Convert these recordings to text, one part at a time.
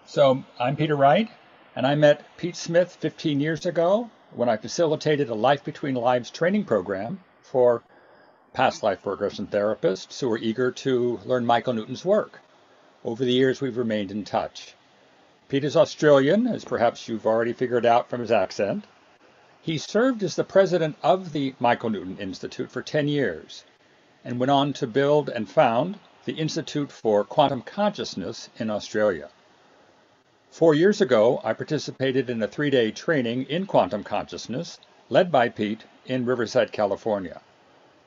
So I'm Peter Wright, and I met Pete Smith 15 years ago when I facilitated a Life Between Lives training program for past life regression therapists who were eager to learn Michael Newton's work. Over the years, we've remained in touch. Pete is Australian, as perhaps you've already figured out from his accent. He served as the president of the Michael Newton Institute for 10 years and went on to build and found the Institute for Quantum Consciousness in Australia. 4 years ago, I participated in a 3-day training in quantum consciousness led by Pete in Riverside, California.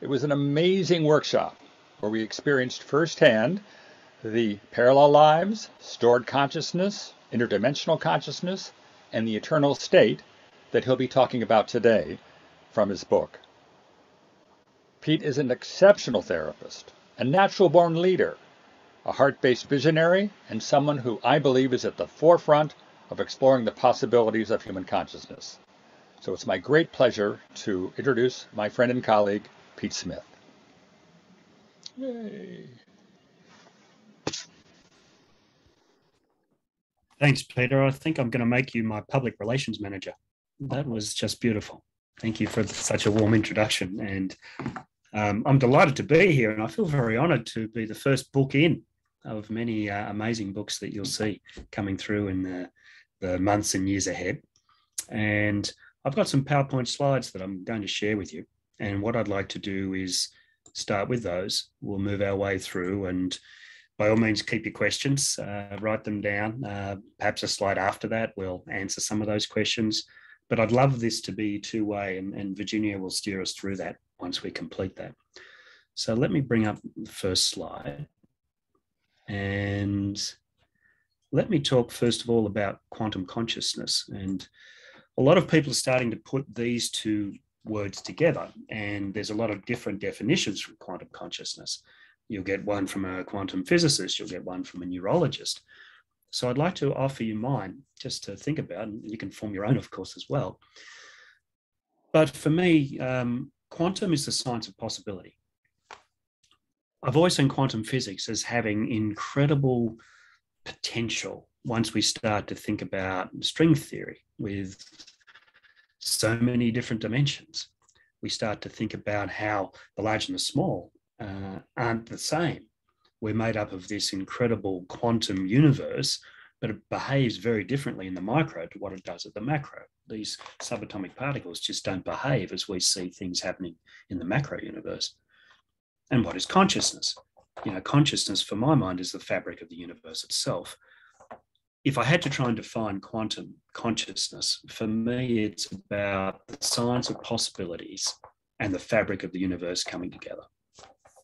It was an amazing workshop where we experienced firsthand the parallel lives, stored consciousness, interdimensional consciousness, and the eternal state that he'll be talking about today from his book. Pete is an exceptional therapist, a natural-born leader, a heart-based visionary, and someone who I believe is at the forefront of exploring the possibilities of human consciousness. So it's my great pleasure to introduce my friend and colleague, Pete Smith. Yay. Thanks, Peter. I think I'm going to make you my public relations manager. That was just beautiful. Thank you for such a warm introduction. And I'm delighted to be here, and I feel very honored to be the first book in of many amazing books that you'll see coming through in the months and years ahead. And I've got some PowerPoint slides that I'm going to share with you. And what I'd like to do is start with those. We'll move our way through, and by all means, keep your questions, write them down. Perhaps a slide after that, we'll answer some of those questions. But I'd love this to be two-way, and Virginia will steer us through that once we complete that. So let me bring up the first slide. And let me talk first of all about quantum consciousness. And a lot of people are starting to put these two words together, and there's a lot of different definitions from quantum consciousness. You'll get one from a quantum physicist, you'll get one from a neurologist. So I'd like to offer you mine just to think about, and you can form your own, of course, as well. But for me, quantum is the science of possibility. I've always seen quantum physics as having incredible potential once we start to think about string theory with so many different dimensions. We start to think about how the large and the small aren't the same. We're made up of this incredible quantum universe, but it behaves very differently in the micro to what it does at the macro. These subatomic particles just don't behave as we see things happening in the macro universe. And what is consciousness? You know, consciousness, for my mind, is the fabric of the universe itself. If I had to try and define quantum consciousness, for me, it's about the science of possibilities and the fabric of the universe coming together.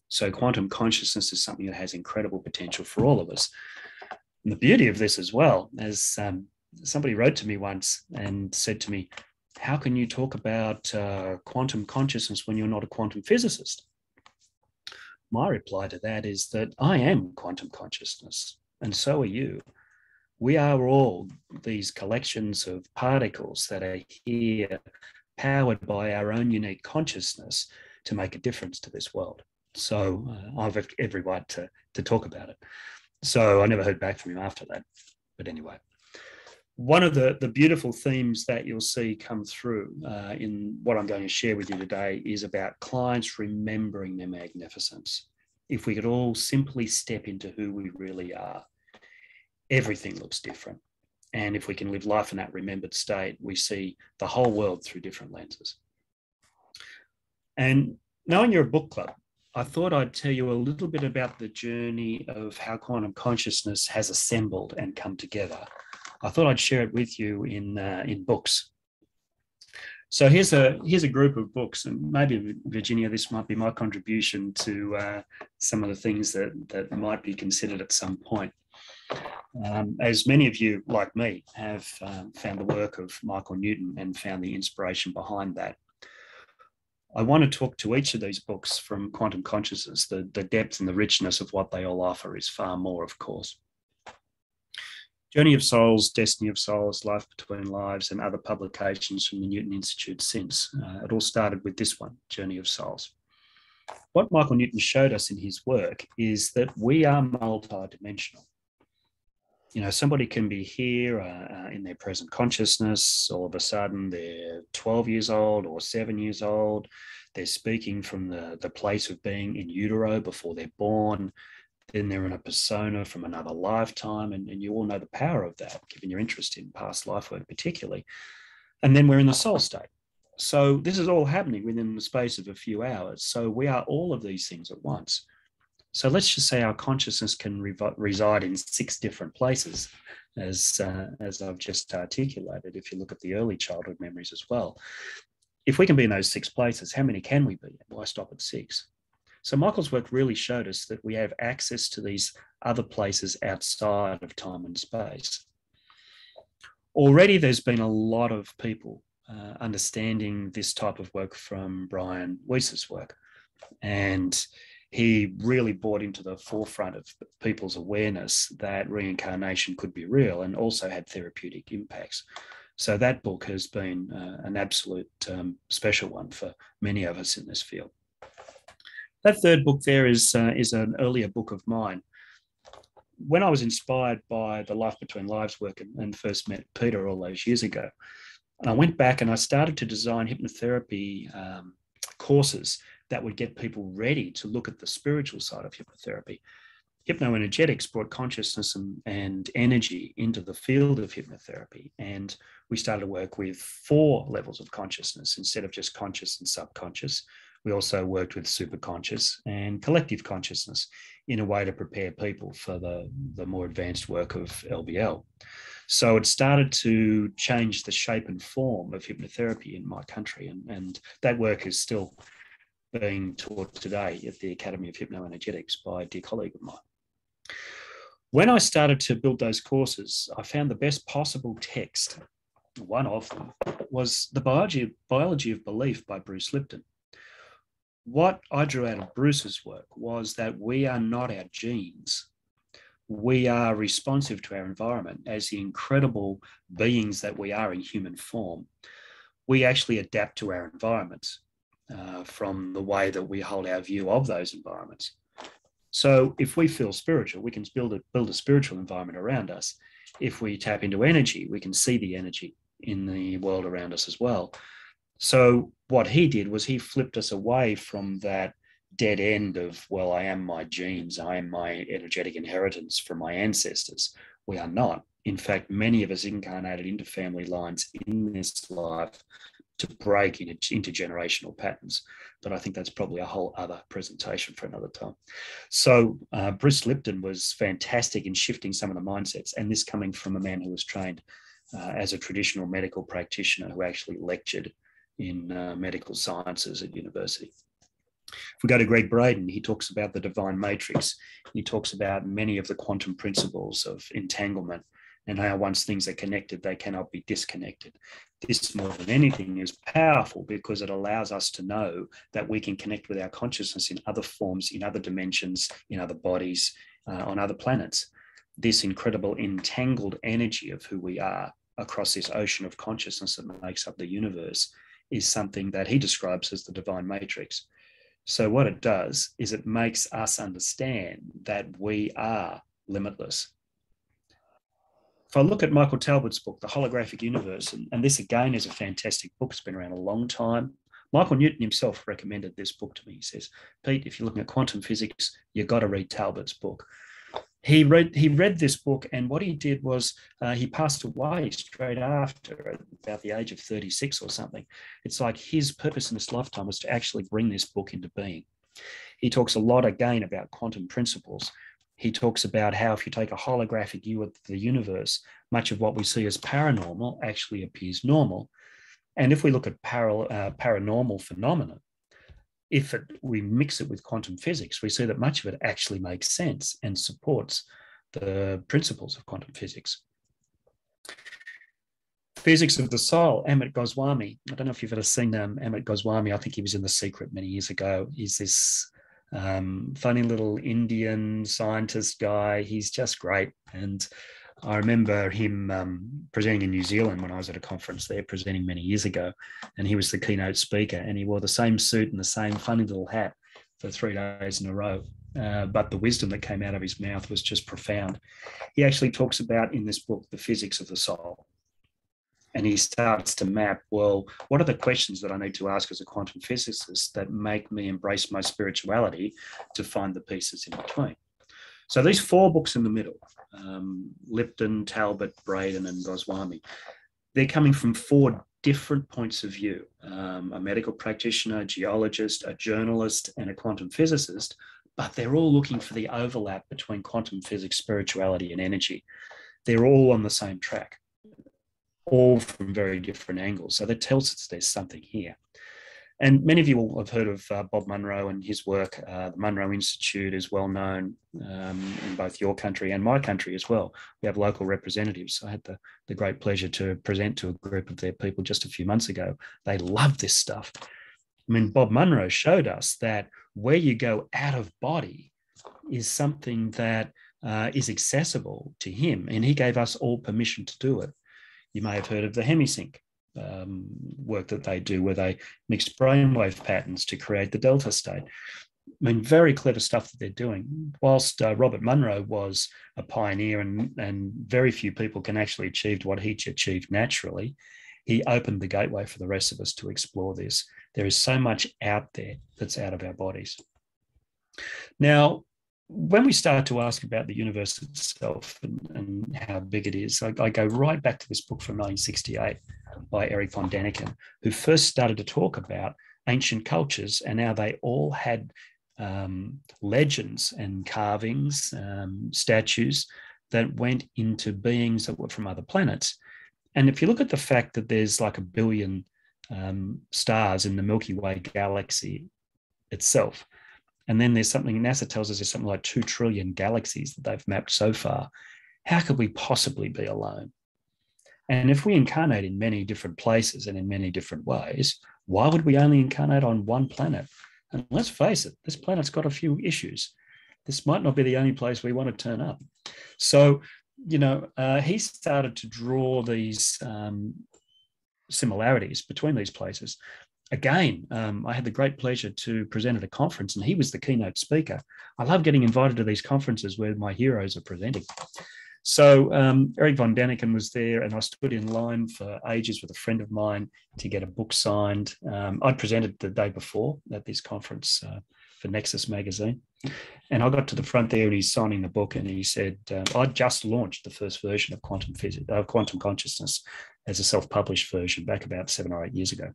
So quantum consciousness is something that has incredible potential for all of us. And the beauty of this as well, as somebody wrote to me once and said to me, how can you talk about quantum consciousness when you're not a quantum physicist? My reply to that is that I am quantum consciousness, and so are you. We are all these collections of particles that are here, powered by our own unique consciousness to make a difference to this world. So I've every right to talk about it. So I never heard back from him after that. But anyway, one of the beautiful themes that you'll see come through in what I'm going to share with you today is about clients remembering their magnificence. If we could all simply step into who we really are, everything looks different. And if we can live life in that remembered state, we see the whole world through different lenses. And knowing you're a book club, I thought I'd tell you a little bit about the journey of how quantum consciousness has assembled and come together. I thought I'd share it with you in books. So here's a group of books, and maybe, Virginia, this might be my contribution to some of the things that might be considered at some point. As many of you, like me, have found the work of Michael Newton and found the inspiration behind that. I want to talk to each of these books from quantum consciousness. The depth and the richness of what they all offer is far more, of course. Journey of Souls, Destiny of Souls, Life Between Lives, and other publications from the Newton Institute since. It all started with this one, Journey of Souls. What Michael Newton showed us in his work is that we are multidimensional. Somebody can be here in their present consciousness. All of a sudden, they're 12 years old or 7 years old. They're speaking from the place of being in utero before they're born. Then they're in a persona from another lifetime. And you all know the power of that, given your interest in past life work particularly. And then we're in the soul state. So this is all happening within the space of a few hours. So we are all of these things at once. So let's just say our consciousness can reside in 6 different places, as I've just articulated, if you look at the early childhood memories as well. If we can be in those 6 places, how many can we be? Why stop at 6? So Michael's work really showed us that we have access to these other places outside of time and space. Already there's been a lot of people understanding this type of work from Brian Weiss's work. And he really brought into the forefront of people's awareness that reincarnation could be real and also had therapeutic impacts. So that book has been an absolute special one for many of us in this field. That 3rd book there is an earlier book of mine. When I was inspired by the Life Between Lives work and first met Peter all those years ago, and I went back and I started to design hypnotherapy courses that would get people ready to look at the spiritual side of hypnotherapy. Hypnoenergetics brought consciousness and energy into the field of hypnotherapy. And we started to work with 4 levels of consciousness instead of just conscious and subconscious. We also worked with superconscious and collective consciousness in a way to prepare people for the more advanced work of LBL. So it started to change the shape and form of hypnotherapy in my country. And that work is still being taught today at the Academy of Hypnoenergetics by a dear colleague of mine. When I started to build those courses, I found the best possible text. One of them was The Biology of Belief by Bruce Lipton. What I drew out of Bruce's work was that we are not our genes. We are responsive to our environment as the incredible beings that we are in human form. We actually adapt to our environments from the way that we hold our view of those environments. So if we feel spiritual, we can build a spiritual environment around us. If we tap into energy, we can see the energy in the world around us as well. So what he did was he flipped us away from that dead end of, well, I am my genes, I am my energetic inheritance from my ancestors. We are not. In fact, many of us incarnated into family lines in this life to break into intergenerational patterns. But I think that's probably a whole other presentation for another time. So Bruce Lipton was fantastic in shifting some of the mindsets, and this coming from a man who was trained as a traditional medical practitioner who actually lectured in medical sciences at university. If we go to Greg Braden, he talks about the divine matrix. He talks about many of the quantum principles of entanglement and how once things are connected, they cannot be disconnected. This, more than anything, is powerful because it allows us to know that we can connect with our consciousness in other forms, in other dimensions, in other bodies, on other planets. This incredible entangled energy of who we are across this ocean of consciousness that makes up the universe is something that he describes as the divine matrix. So what it does is it makes us understand that we are limitless. If I look at Michael Talbot's book, The Holographic Universe, and this again is a fantastic book, it's been around a long time. Michael Newton himself recommended this book to me. He says, Pete, if you're looking at quantum physics, you've got to read Talbot's book. He read this book, and what he did was he passed away straight after, at about the age of 36 or something. It's like his purpose in this lifetime was to actually bring this book into being. He talks a lot again about quantum principles. He talks about how if you take a holographic view of the universe, much of what we see as paranormal actually appears normal. And if we look at paranormal phenomena, if we mix it with quantum physics, we see that much of it actually makes sense and supports the principles of quantum physics. Physics of the Soul, Amit Goswami. I don't know if you've ever seen Amit Goswami. I think he was in The Secret many years ago. He's this funny little Indian scientist guy. He's just great. And I remember him presenting in New Zealand when I was at a conference there, presenting many years ago, and he was the keynote speaker, and he wore the same suit and the same funny little hat for 3 days in a row. but the wisdom that came out of his mouth was just profound. He actually talks about in this book the physics of the soul. And he starts to map, well, what are the questions that I need to ask as a quantum physicist that make me embrace my spirituality to find the pieces in between? So these 4 books in the middle, Lipton, Talbot, Braden, and Goswami, they're coming from 4 different points of view. A medical practitioner, a geologist, a journalist, and a quantum physicist, but they're all looking for the overlap between quantum physics, spirituality, and energy. They're all on the same track, all from very different angles. So that tells us there's something here. And many of you will have heard of Bob Munro and his work. The Munro Institute is well known in both your country and my country as well. We have local representatives. I had the great pleasure to present to a group of their people just a few months ago. They love this stuff. I mean, Bob Munro showed us that where you go out of body is something that is accessible to him, and he gave us all permission to do it. You may have heard of the hemisync work that they do, where they mix brainwave patterns to create the delta state. I mean, very clever stuff that they're doing. Whilst Robert Munro was a pioneer and very few people can actually achieve what he achieved naturally, he opened the gateway for the rest of us to explore this. There is so much out there that's out of our bodies. Now, when we start to ask about the universe itself and how big it is, I go right back to this book from 1968 by Eric von Däniken, who first started to talk about ancient cultures and how they all had legends and carvings, statues that went into beings that were from other planets. And if you look at the fact that there's like 1 billion stars in the Milky Way galaxy itself, and then there's something, NASA tells us there's something like 2 trillion galaxies that they've mapped so far. How could we possibly be alone? And if we incarnate in many different places and in many different ways, why would we only incarnate on one planet? And let's face it, this planet's got a few issues. This might not be the only place we want to turn up. So, he started to draw these similarities between these places. Again, I had the great pleasure to present at a conference, and he was the keynote speaker. I love getting invited to these conferences where my heroes are presenting. So Eric von Däniken was there, and I stood in line for ages with a friend of mine to get a book signed. I'd presented the day before at this conference for Nexus magazine, and I got to the front there, and he's signing the book, and he said, I'd just launched the first version of Quantum Consciousness as a self-published version back about 7 or 8 years ago.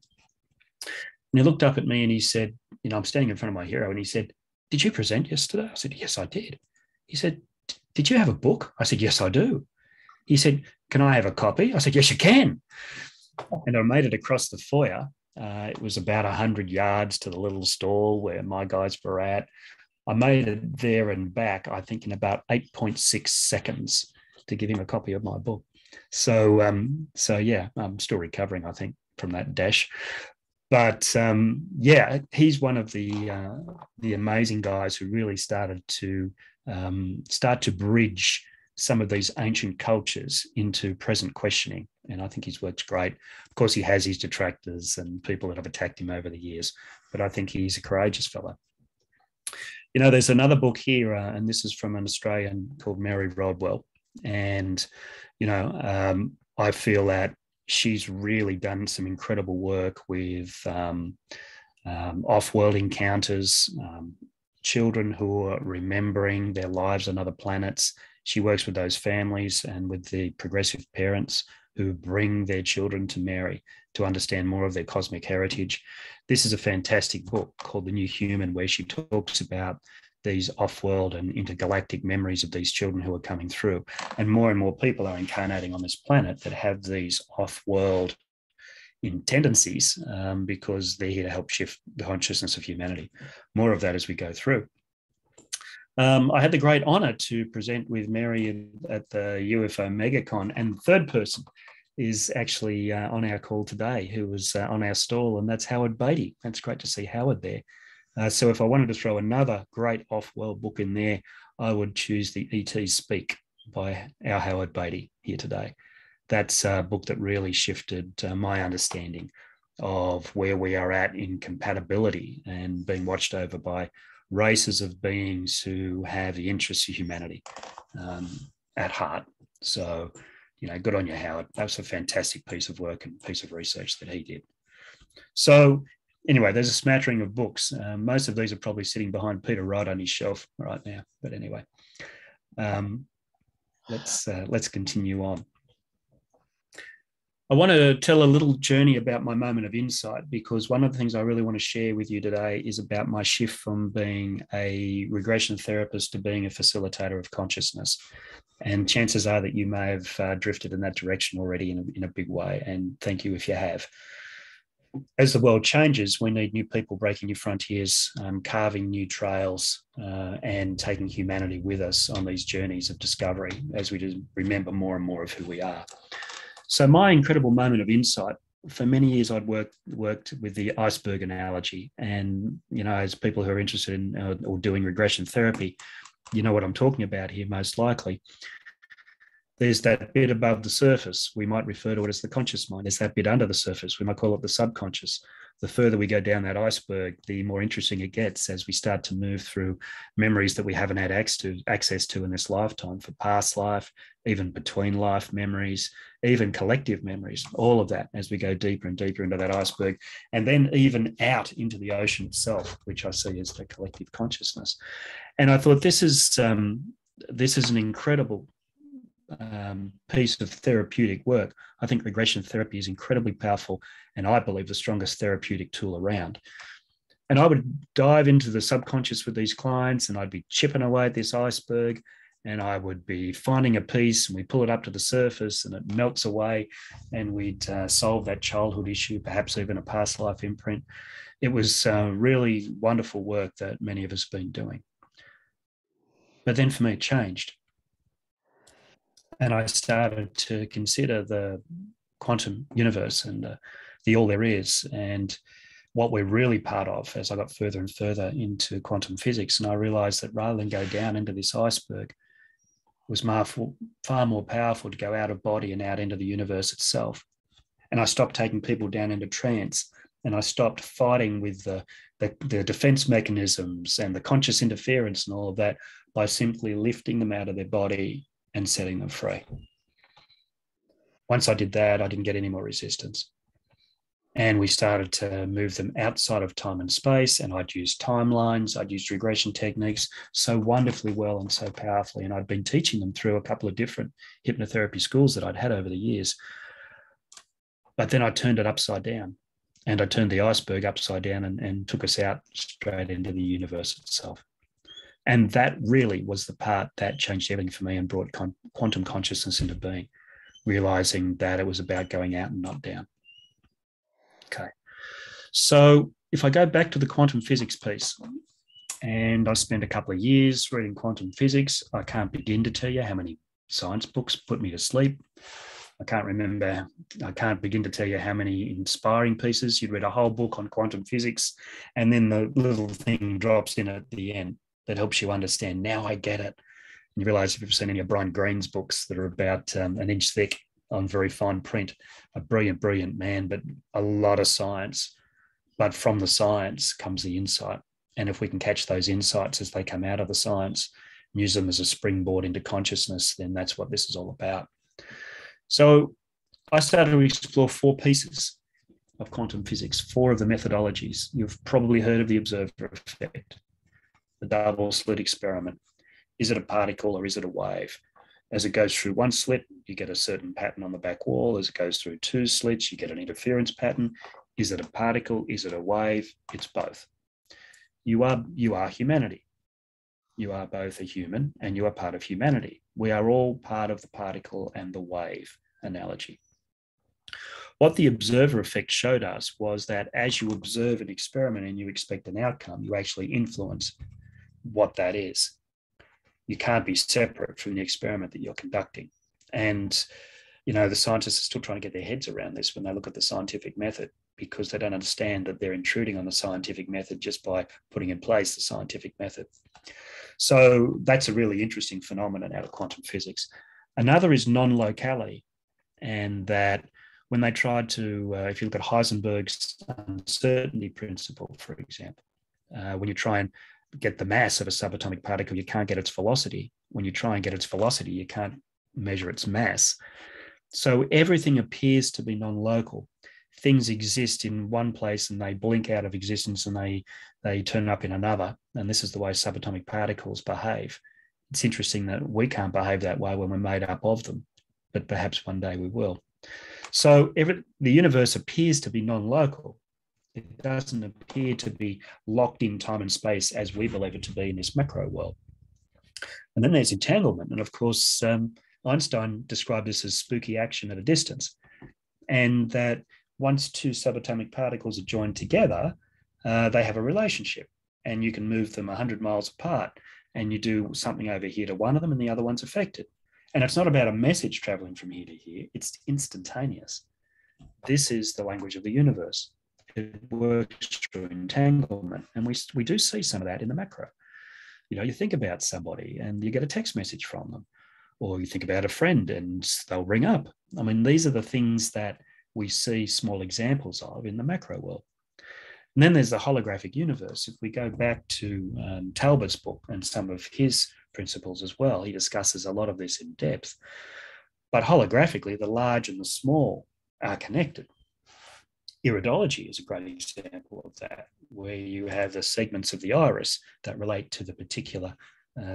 And he looked up at me and he said, I'm standing in front of my hero, and he said, "Did you present yesterday?" I said, "Yes, I did." He said, "Did you have a book?" I said, "Yes, I do." He said, "Can I have a copy?" I said, "Yes, you can." And I made it across the foyer. It was about 100 yards to the little stall where my guys were at. I made it there and back, I think, in about 8.6 seconds to give him a copy of my book. So yeah, I'm still recovering, I think, from that dash. But he's one of the amazing guys who really started to bridge some of these ancient cultures into present questioning. And I think his work's great. Of course, he has his detractors and people that have attacked him over the years, but I think he's a courageous fellow. There's another book here, and this is from an Australian called Mary Rodwell. And, I feel that she's really done some incredible work with off-world encounters, children who are remembering their lives on other planets. She works with those families and with the progressive parents who bring their children to Mary to understand more of their cosmic heritage. This is a fantastic book called The New Human, where she talks about these off-world and intergalactic memories of these children who are coming through. And more people are incarnating on this planet that have these off-world tendencies because they're here to help shift the consciousness of humanity. More of that as we go through. I had the great honor to present with Mary at the UFO MegaCon, and the third person is actually on our call today, who was on our stall, and that's Howard Beatty. It's great to see Howard there. So if I wanted to throw another great off-world book in there, I would choose the ETs Speak by our Howard Beatty here today. That's a book that really shifted my understanding of where we are at in compatibility and being watched over by races of beings who have the interests of humanity at heart. So, good on you, Howard. That was a fantastic piece of work and piece of research that he did. So anyway, there's a smattering of books. Most of these are probably sitting behind Peter Wright on his shelf right now. But anyway, let's continue on. I want to tell a little journey about my moment of insight, because one of the things I really want to share with you today is about my shift from being a regression therapist to being a facilitator of consciousness. And chances are that you may have drifted in that direction already in a big way. And thank you if you have. As the world changes, we need new people breaking new frontiers, carving new trails, and taking humanity with us on these journeys of discovery as we remember more and more of who we are. So my incredible moment of insight, for many years I'd worked with the iceberg analogy. And, as people who are interested in or doing regression therapy, you know what I'm talking about here most likely. There's that bit above the surface. We might refer to it as the conscious mind. There's that bit under the surface. We might call it the subconscious. The further we go down that iceberg, the more interesting it gets as we start to move through memories that we haven't had access to in this lifetime, for past life, even between life memories, even collective memories, all of that as we go deeper and deeper into that iceberg, and then even out into the ocean itself, which I see as the collective consciousness. And I thought this is an incredible piece of therapeutic work. I think regression therapy is incredibly powerful, and I believe the strongest therapeutic tool around. And I would dive into the subconscious with these clients, and I'd be chipping away at this iceberg, and I would be finding a piece, and we pull it up to the surface and it melts away, and we'd solve that childhood issue, perhaps even a past life imprint. It was really wonderful work that many of us have been doing. But then for me, it changed. And I started to consider the quantum universe and the all there is, and what we're really part of as I got further and further into quantum physics. And I realized that rather than go down into this iceberg, it was far more powerful to go out of body and out into the universe itself. And I stopped taking people down into trance, and I stopped fighting with the defense mechanisms and the conscious interference and all of that by simply lifting them out of their body and setting them free. Once I did that, I didn't get any more resistance. And we started to move them outside of time and space, and I'd use timelines, I'd use regression techniques so wonderfully well and so powerfully. And I'd been teaching them through a couple of different hypnotherapy schools that I'd had over the years. But then I turned it upside down, and I turned the iceberg upside down and took us out straight into the universe itself. And that really was the part that changed everything for me and brought quantum consciousness into being, realizing that it was about going out and not down. Okay. So if I go back to the quantum physics piece, and I spent a couple of years reading quantum physics, I can't begin to tell you how many science books put me to sleep. I can't begin to tell you how many inspiring pieces. You'd read a whole book on quantum physics, and then the little thing drops in at the end that helps you understand. Now I get it. And you realize if you've seen any of Brian Greene's books that are about an inch thick on very fine print, a brilliant, brilliant man, but a lot of science. But from the science comes the insight. And if we can catch those insights as they come out of the science, use them as a springboard into consciousness, then that's what this is all about. So I started to explore 4 pieces of quantum physics, 4 of the methodologies. You've probably heard of the observer effect, the double slit experiment. Is it a particle or is it a wave? As it goes through one slit, you get a certain pattern on the back wall. As it goes through 2 slits, you get an interference pattern. Is it a particle? Is it a wave? It's both. You are humanity. You are both a human and you are part of humanity. We are all part of the particle and the wave analogy. What the observer effect showed us was that as you observe an experiment and you expect an outcome, you actually influence what that is. You can't be separate from the experiment that you're conducting. And, the scientists are still trying to get their heads around this when they look at the scientific method, because they don't understand that they're intruding on the scientific method just by putting in place the scientific method. So that's a really interesting phenomenon out of quantum physics. Another is non-locality, and that when they tried to, if you look at Heisenberg's uncertainty principle, for example, when you try and get the mass of a subatomic particle, you can't get its velocity. When you try and get its velocity, you can't measure its mass. So everything appears to be non-local. Things exist in one place and they blink out of existence and they turn up in another. And this is the way subatomic particles behave. It's interesting that we can't behave that way when we're made up of them, but perhaps one day we will. So the universe appears to be non-local. It doesn't appear to be locked in time and space as we believe it to be in this macro world. And then there's entanglement. And of course, Einstein described this as spooky action at a distance. And that once two subatomic particles are joined together, they have a relationship. And you can move them 100 miles apart and you do something over here to one of them and the other one's affected. And it's not about a message traveling from here to here. It's instantaneous. This is the language of the universe. It works through entanglement. And we do see some of that in the macro. You know, you think about somebody and you get a text message from them, or you think about a friend and they'll ring up. I mean, these are the things that we see small examples of in the macro world. And then there's the holographic universe. If we go back to Talbot's book and some of his principles as well, he discusses a lot of this in depth. But holographically, the large and the small are connected. Iridology is a great example of that, where you have the segments of the iris that relate to the particular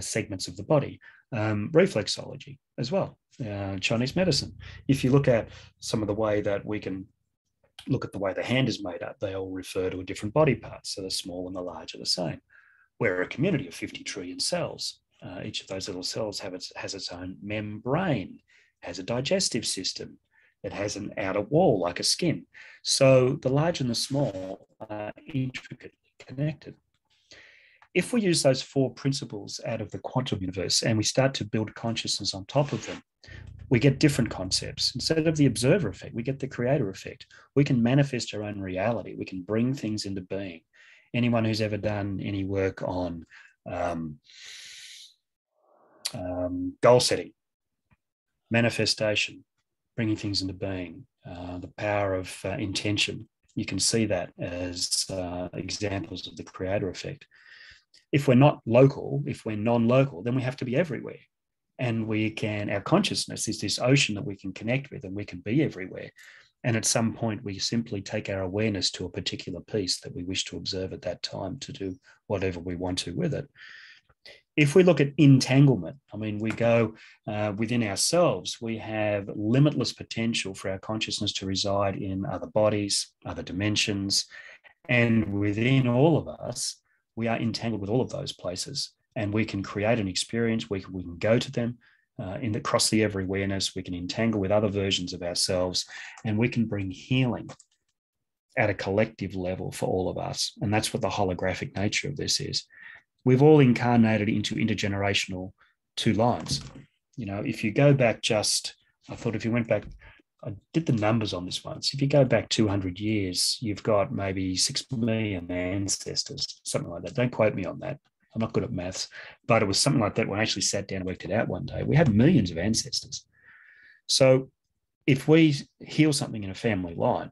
segments of the body. Reflexology as well, Chinese medicine. If you look at some of the way that we can look at the way the hand is made up, they all refer to a different body parts. So the small and the large are the same. We're a community of 50 trillion cells. Each of those little cells has its own membrane, has a digestive system. It has an outer wall like a skin. So the large and the small are intricately connected. If we use those four principles out of the quantum universe and we start to build consciousness on top of them, we get different concepts. Instead of the observer effect, we get the creator effect. We can manifest our own reality. We can bring things into being. Anyone who's ever done any work on goal setting, manifestation, bringing things into being, the power of intention, you can see that as examples of the creator effect. If we're not local, if we're non-local, then we have to be everywhere. And our consciousness is this ocean that we can connect with and we can be everywhere. And at some point, we simply take our awareness to a particular piece that we wish to observe at that time to do whatever we want to with it. If we look at entanglement, I mean, we go within ourselves, we have limitless potential for our consciousness to reside in other bodies, other dimensions. And within all of us, we are entangled with all of those places. And we can create an experience, we can go to them across the everywhereness, we can entangle with other versions of ourselves, and we can bring healing at a collective level for all of us. And that's what the holographic nature of this is. We've all incarnated into intergenerational two lines. You know, if you go back if you went back, I did the numbers on this once. If you go back 200 years, you've got maybe 6 million ancestors, something like that. Don't quote me on that. I'm not good at maths, but it was something like that when I actually sat down and worked it out one day. We have millions of ancestors. So if we heal something in a family line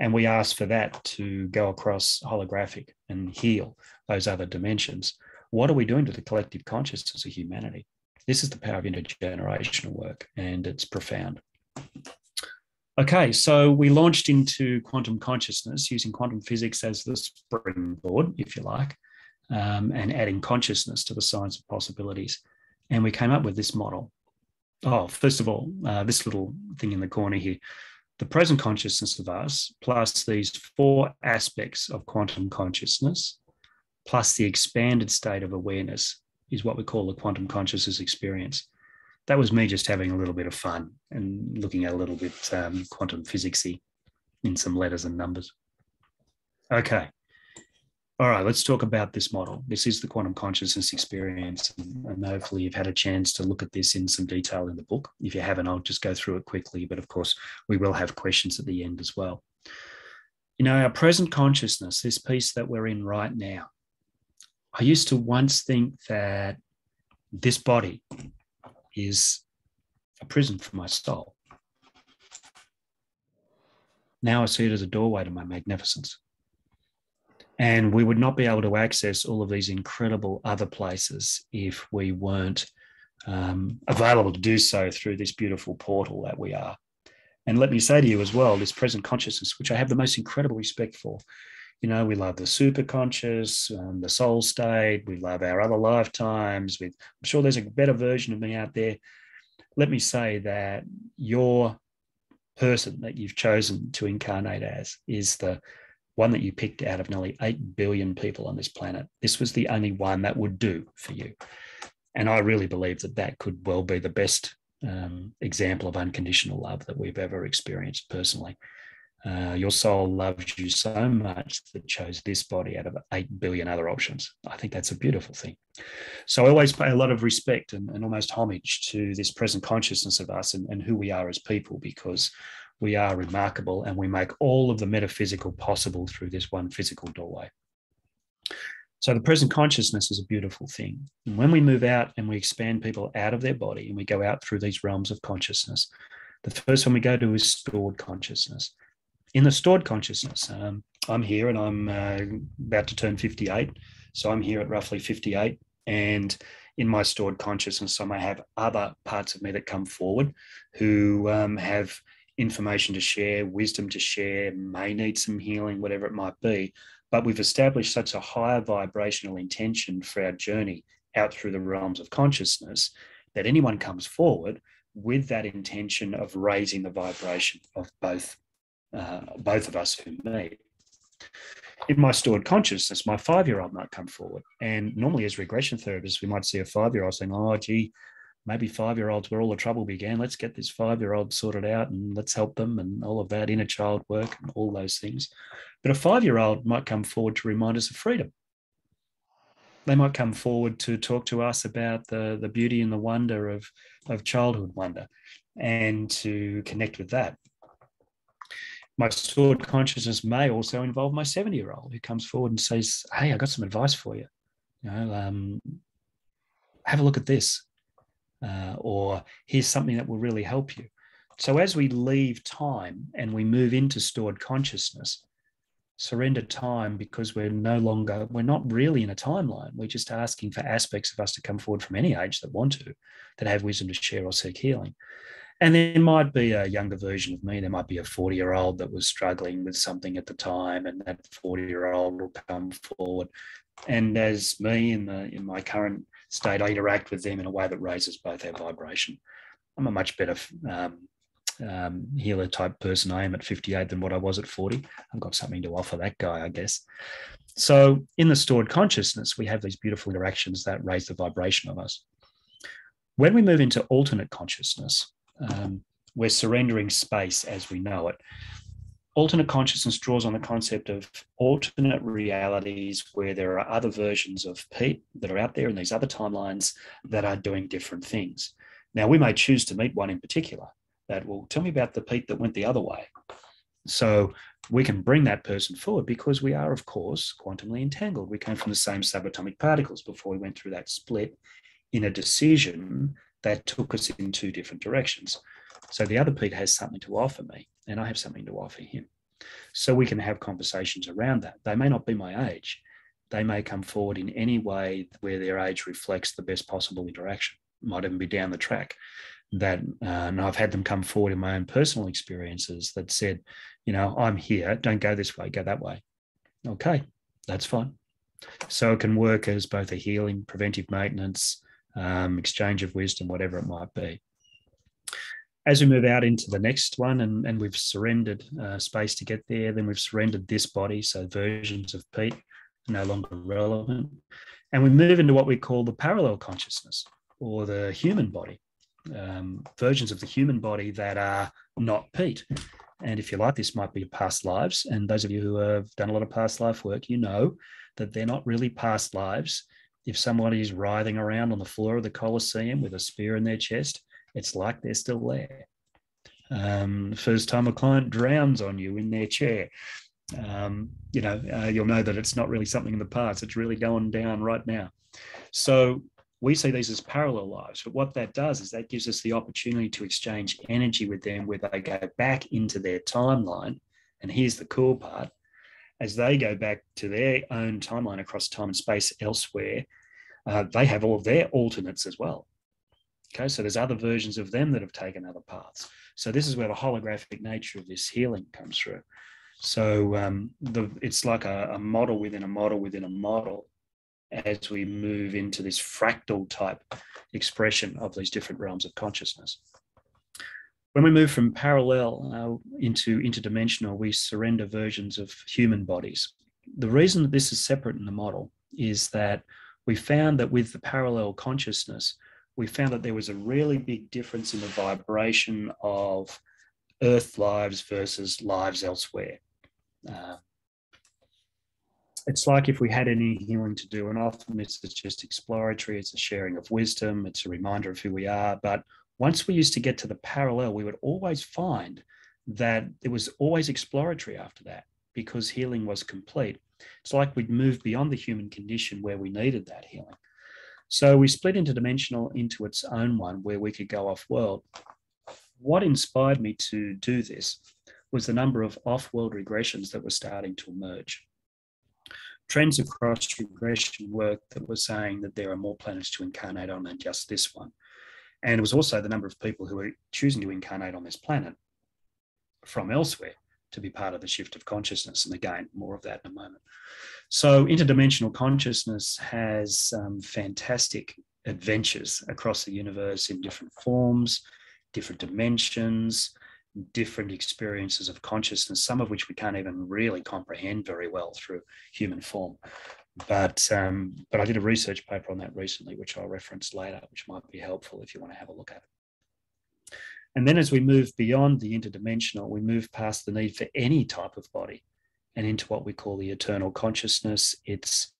and we ask for that to go across holographic and heal those other dimensions, what are we doing to the collective consciousness of humanity? This is the power of intergenerational work, and it's profound. Okay, so we launched into quantum consciousness using quantum physics as the springboard, if you like, and adding consciousness to the science of possibilities. And we came up with this model. Oh, first of all, this little thing in the corner here, the present consciousness of us, plus these four aspects of quantum consciousness, plus the expanded state of awareness is what we call the quantum consciousness experience. That was me just having a little bit of fun and looking at a little bit quantum physicsy in some letters and numbers. Okay. All right, let's talk about this model. This is the quantum consciousness experience, and hopefully you've had a chance to look at this in some detail in the book. If you haven't, I'll just go through it quickly, but of course, we will have questions at the end as well. You know, our present consciousness, this piece that we're in right now, I used to once think that this body is a prison for my soul. Now I see it as a doorway to my magnificence. And we would not be able to access all of these incredible other places if we weren't available to do so through this beautiful portal that we are. And let me say to you as well, this present consciousness, which I have the most incredible respect for. You know, we love the superconscious, the soul state. We love our other lifetimes. I'm sure there's a better version of me out there. Let me say that your person that you've chosen to incarnate as is the one that you picked out of nearly 8 billion people on this planet. This was the only one that would do for you. And I really believe that that could well be the best example of unconditional love that we've ever experienced personally. Your soul loves you so much that it chose this body out of 8 billion other options. I think that's a beautiful thing. So I always pay a lot of respect and almost homage to this present consciousness of us and who we are as people, because we are remarkable and we make all of the metaphysical possible through this one physical doorway. So the present consciousness is a beautiful thing. And when we move out and we expand people out of their body and we go out through these realms of consciousness, the first one we go to is stored consciousness. In the stored consciousness, I'm here and I'm about to turn 58. So I'm here at roughly 58. And in my stored consciousness, I may have other parts of me that come forward who have information to share, wisdom to share, may need some healing, whatever it might be. But we've established such a higher vibrational intention for our journey out through the realms of consciousness that anyone comes forward with that intention of raising the vibration of both of us who meet. In my stored consciousness, my 5-year-old might come forward. And normally as regression therapists, we might see a 5-year-old saying, oh, gee, maybe 5-year-olds where all the trouble began. Let's get this 5-year-old sorted out and let's help them and all of that inner child work and all those things. But a 5-year-old might come forward to remind us of freedom. They might come forward to talk to us about the beauty and the wonder of childhood wonder and to connect with that. My stored consciousness may also involve my 70-year-old who comes forward and says, hey, I got some advice for you. Have a look at this. Or here's something that will really help you. So as we leave time and we move into stored consciousness, surrender time, because we're not really in a timeline. We're just asking for aspects of us to come forward from any age that want to, that have wisdom to share or seek healing. And there might be a younger version of me. There might be a 40-year-old that was struggling with something at the time, and that 40-year-old will come forward. And as me in my current state, I interact with them in a way that raises both our vibration. I'm a much better healer type person I am at 58 than what I was at 40. I've got something to offer that guy, I guess. So in the stored consciousness, we have these beautiful interactions that raise the vibration of us. When we move into alternate consciousness, we're surrendering space as we know it. Alternate consciousness draws on the concept of alternate realities where there are other versions of Pete that are out there in these other timelines that are doing different things. Now, we may choose to meet one in particular that will tell me about the Pete that went the other way. So we can bring that person forward because we are, of course, quantumly entangled. We came from the same subatomic particles before we went through that split in a decision that took us in two different directions. So the other Pete has something to offer me, and I have something to offer him. So we can have conversations around that. They may not be my age. They may come forward in any way where their age reflects the best possible interaction. Might even be down the track. And I've had them come forward in my own personal experiences that said, I'm here, don't go this way, go that way. Okay, that's fine. So it can work as both a healing, preventive maintenance, exchange of wisdom, whatever it might be. As we move out into the next one and we've surrendered space to get there, then we've surrendered this body, so versions of Pete are no longer relevant. And we move into what we call the parallel consciousness or the human body, versions of the human body that are not Pete. And if you like, this might be past lives. And those of you who have done a lot of past life work, you know that they're not really past lives. If somebody is writhing around on the floor of the Colosseum with a spear in their chest, it's like they're still there. First time a client drowns on you in their chair, you'll know that it's not really something in the past. It's really going down right now. So we see these as parallel lives. But what that does is that gives us the opportunity to exchange energy with them where they go back into their timeline. And here's the cool part. as they go back to their own timeline across time and space elsewhere, they have all of their alternates as well. Okay, so there's other versions of them that have taken other paths. So this is where the holographic nature of this healing comes through. So it's like a model within a model within a model as we move into this fractal type expression of these different realms of consciousness. When we move from parallel into interdimensional, we surrender versions of human bodies. The reason that this is separate in the model is that we found that with the parallel consciousness, we found that there was a really big difference in the vibration of Earth lives versus lives elsewhere. It's like if we had any healing to do, and often it's just exploratory, it's a sharing of wisdom, it's a reminder of who we are. But once we used to get to the parallel, we would always find that it was always exploratory after that because healing was complete. It's like we'd moved beyond the human condition where we needed that healing. So we split interdimensional into its own one where we could go off-world. What inspired me to do this was the number of off-world regressions that were starting to emerge. Trends across regression work that were saying that there are more planets to incarnate on than just this one. And it was also the number of people who were choosing to incarnate on this planet from elsewhere to be part of the shift of consciousness. And again, more of that in a moment. So interdimensional consciousness has fantastic adventures across the universe in different forms, different dimensions, different experiences of consciousness, some of which we can't even really comprehend very well through human form. But I did a research paper on that recently, which I'll reference later, which might be helpful if you want to have a look at it. And then as we move beyond the interdimensional, we move past the need for any type of body and into what we call the eternal consciousness. It's,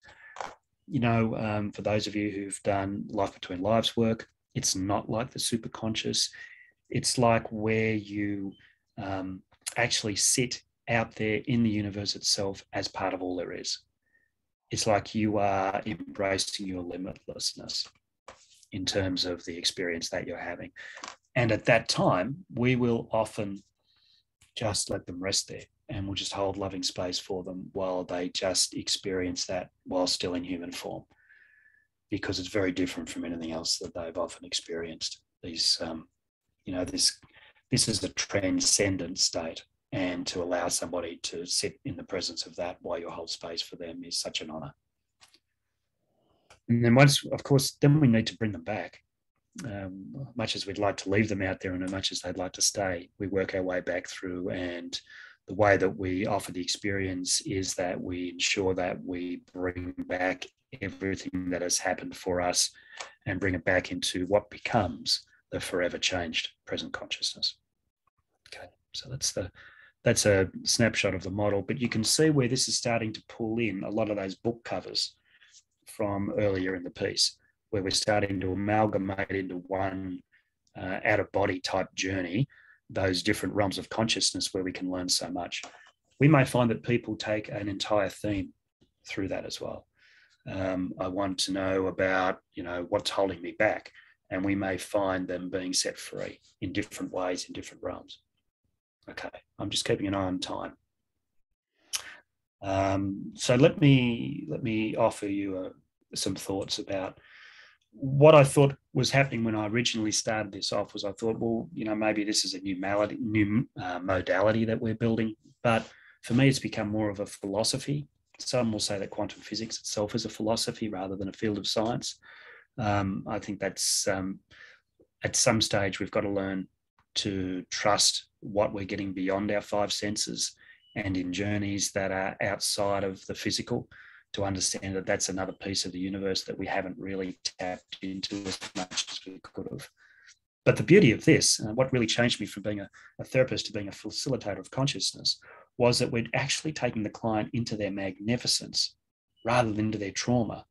for those of you who've done Life Between Lives work, it's not like the superconscious. It's like where you actually sit out there in the universe itself as part of all there is. It's like you are embracing your limitlessness in terms of the experience that you're having. And at that time, we will often just let them rest there and we'll just hold loving space for them while they just experience that while still in human form, because it's very different from anything else that they've often experienced. These, this is a transcendent state, and to allow somebody to sit in the presence of that while you hold space for them is such an honor. And then once, of course, then we need to bring them back. Much as we'd like to leave them out there and as much as they'd like to stay, we work our way back through, and the way that we offer the experience is that we ensure that we bring back everything that has happened for us and bring it back into what becomes the forever changed present consciousness. Okay, so that's a snapshot of the model, but you can see where this is starting to pull in a lot of those book covers from earlier in the piece, where we're starting to amalgamate into one out-of-body type journey, those different realms of consciousness where we can learn so much. We may find that people take an entire theme through that as well. I want to know about, what's holding me back, and we may find them being set free in different ways in different realms. Okay, I'm just keeping an eye on time. So let me offer you some thoughts about what I thought was happening when I originally started this off. Was I thought, well, maybe this is a new modality that we're building. But for me, it's become more of a philosophy. Some will say that quantum physics itself is a philosophy rather than a field of science. I think that's at some stage we've got to learn to trust what we're getting beyond our five senses and in journeys that are outside of the physical, to understand that that's another piece of the universe that we haven't really tapped into as much as we could have. But the beauty of this, and what really changed me from being a therapist to being a facilitator of consciousness, was that we're actually taking the client into their magnificence rather than into their trauma.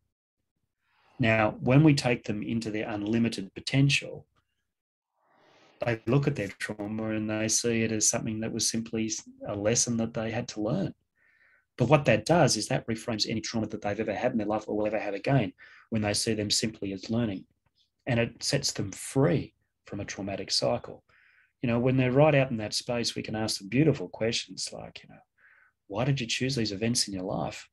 Now, when we take them into their unlimited potential, they look at their trauma and they see it as something that was simply a lesson that they had to learn. But what that does is that reframes any trauma that they've ever had in their life or will ever have again when they see them simply as learning. And it sets them free from a traumatic cycle. When they're right out in that space, we can ask them beautiful questions like, why did you choose these events in your life?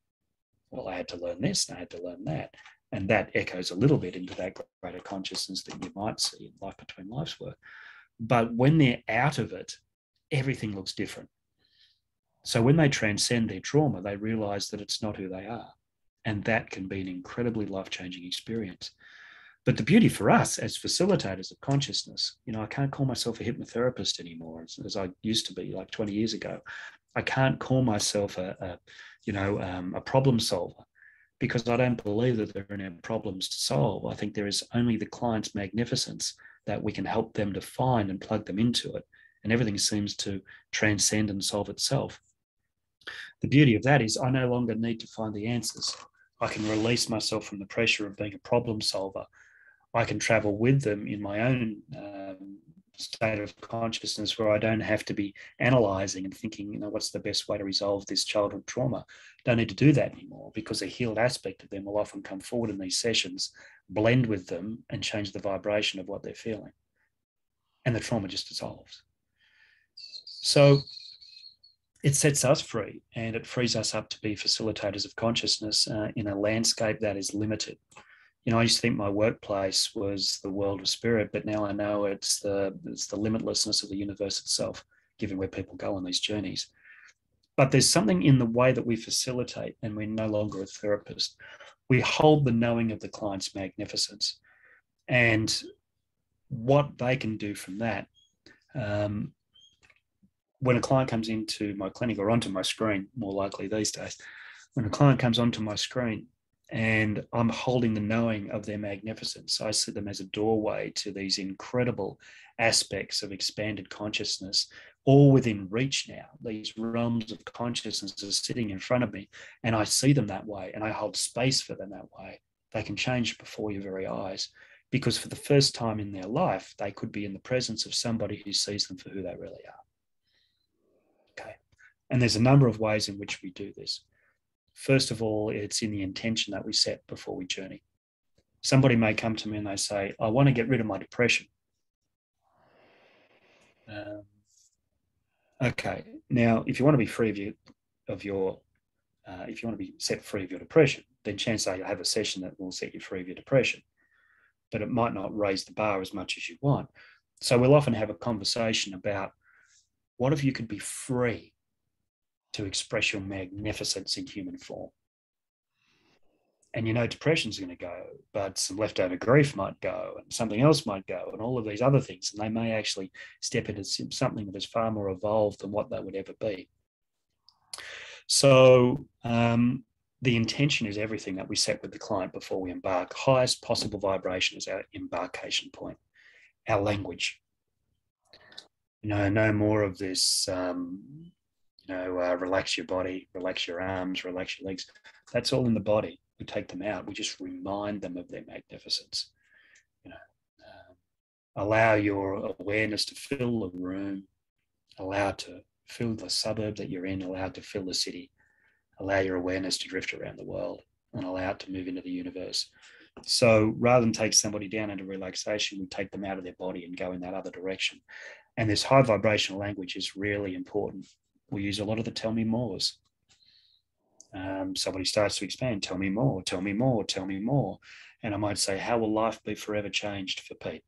Well, I had to learn this and I had to learn that. And that echoes a little bit into that greater consciousness that you might see in Life Between Lives work. But when they're out of it, everything looks different. So when they transcend their trauma, they realize that it's not who they are. And that can be an incredibly life-changing experience. But the beauty for us as facilitators of consciousness, I can't call myself a hypnotherapist anymore as I used to be like 20 years ago. I can't call myself a problem solver, because I don't believe that there are any problems to solve. I think there is only the client's magnificence that we can help them to find and plug them into it. And everything seems to transcend and solve itself. The beauty of that is I no longer need to find the answers. I can release myself from the pressure of being a problem solver. I can travel with them in my own state of consciousness, where I don't have to be analyzing and thinking, what's the best way to resolve this childhood trauma? Don't need to do that anymore, because a healed aspect of them will often come forward in these sessions, blend with them and change the vibration of what they're feeling. And the trauma just dissolves. So it sets us free, and it frees us up to be facilitators of consciousness in a landscape that is limited. I used to think my workplace was the world of spirit, but now I know it's the limitlessness of the universe itself, given where people go on these journeys. But there's something in the way that we facilitate, and we're no longer a therapist. We hold the knowing of the client's magnificence and what they can do from that. When a client comes into my clinic or onto my screen, more likely these days, when a client comes onto my screen, and I'm holding the knowing of their magnificence, I see them as a doorway to these incredible aspects of expanded consciousness, all within reach now. These realms of consciousness are sitting in front of me, and I see them that way, and I hold space for them that way. They can change before your very eyes, because for the first time in their life, they could be in the presence of somebody who sees them for who they really are. Okay. And there's a number of ways in which we do this. First of all, it's in the intention that we set before we journey. Somebody may come to me and they say, I want to get rid of my depression. Okay, now if you want to be free if you want to be set free of your depression, then chances are you'll have a session that will set you free of your depression, but it might not raise the bar as much as you want. So we'll often have a conversation about what if you could be free to express your magnificence in human form. And depression's going to go, but some leftover grief might go, and something else might go, and all of these other things. And they may actually step into something that is far more evolved than what they would ever be. So the intention is everything that we set with the client before we embark. Highest possible vibration is our embarkation point, our language. No more of this, relax your body, relax your arms, relax your legs. That's all in the body. We take them out. We just remind them of their magnificence. Allow your awareness to fill the room. Allow it to fill the suburb that you're in. Allow it to fill the city. Allow your awareness to drift around the world, and allow it to move into the universe. So rather than take somebody down into relaxation, we take them out of their body and go in that other direction. And this high vibrational language is really important. We use a lot of the tell me mores. Somebody starts to expand, tell me more, tell me more, tell me more. And I might say, how will life be forever changed for Pete?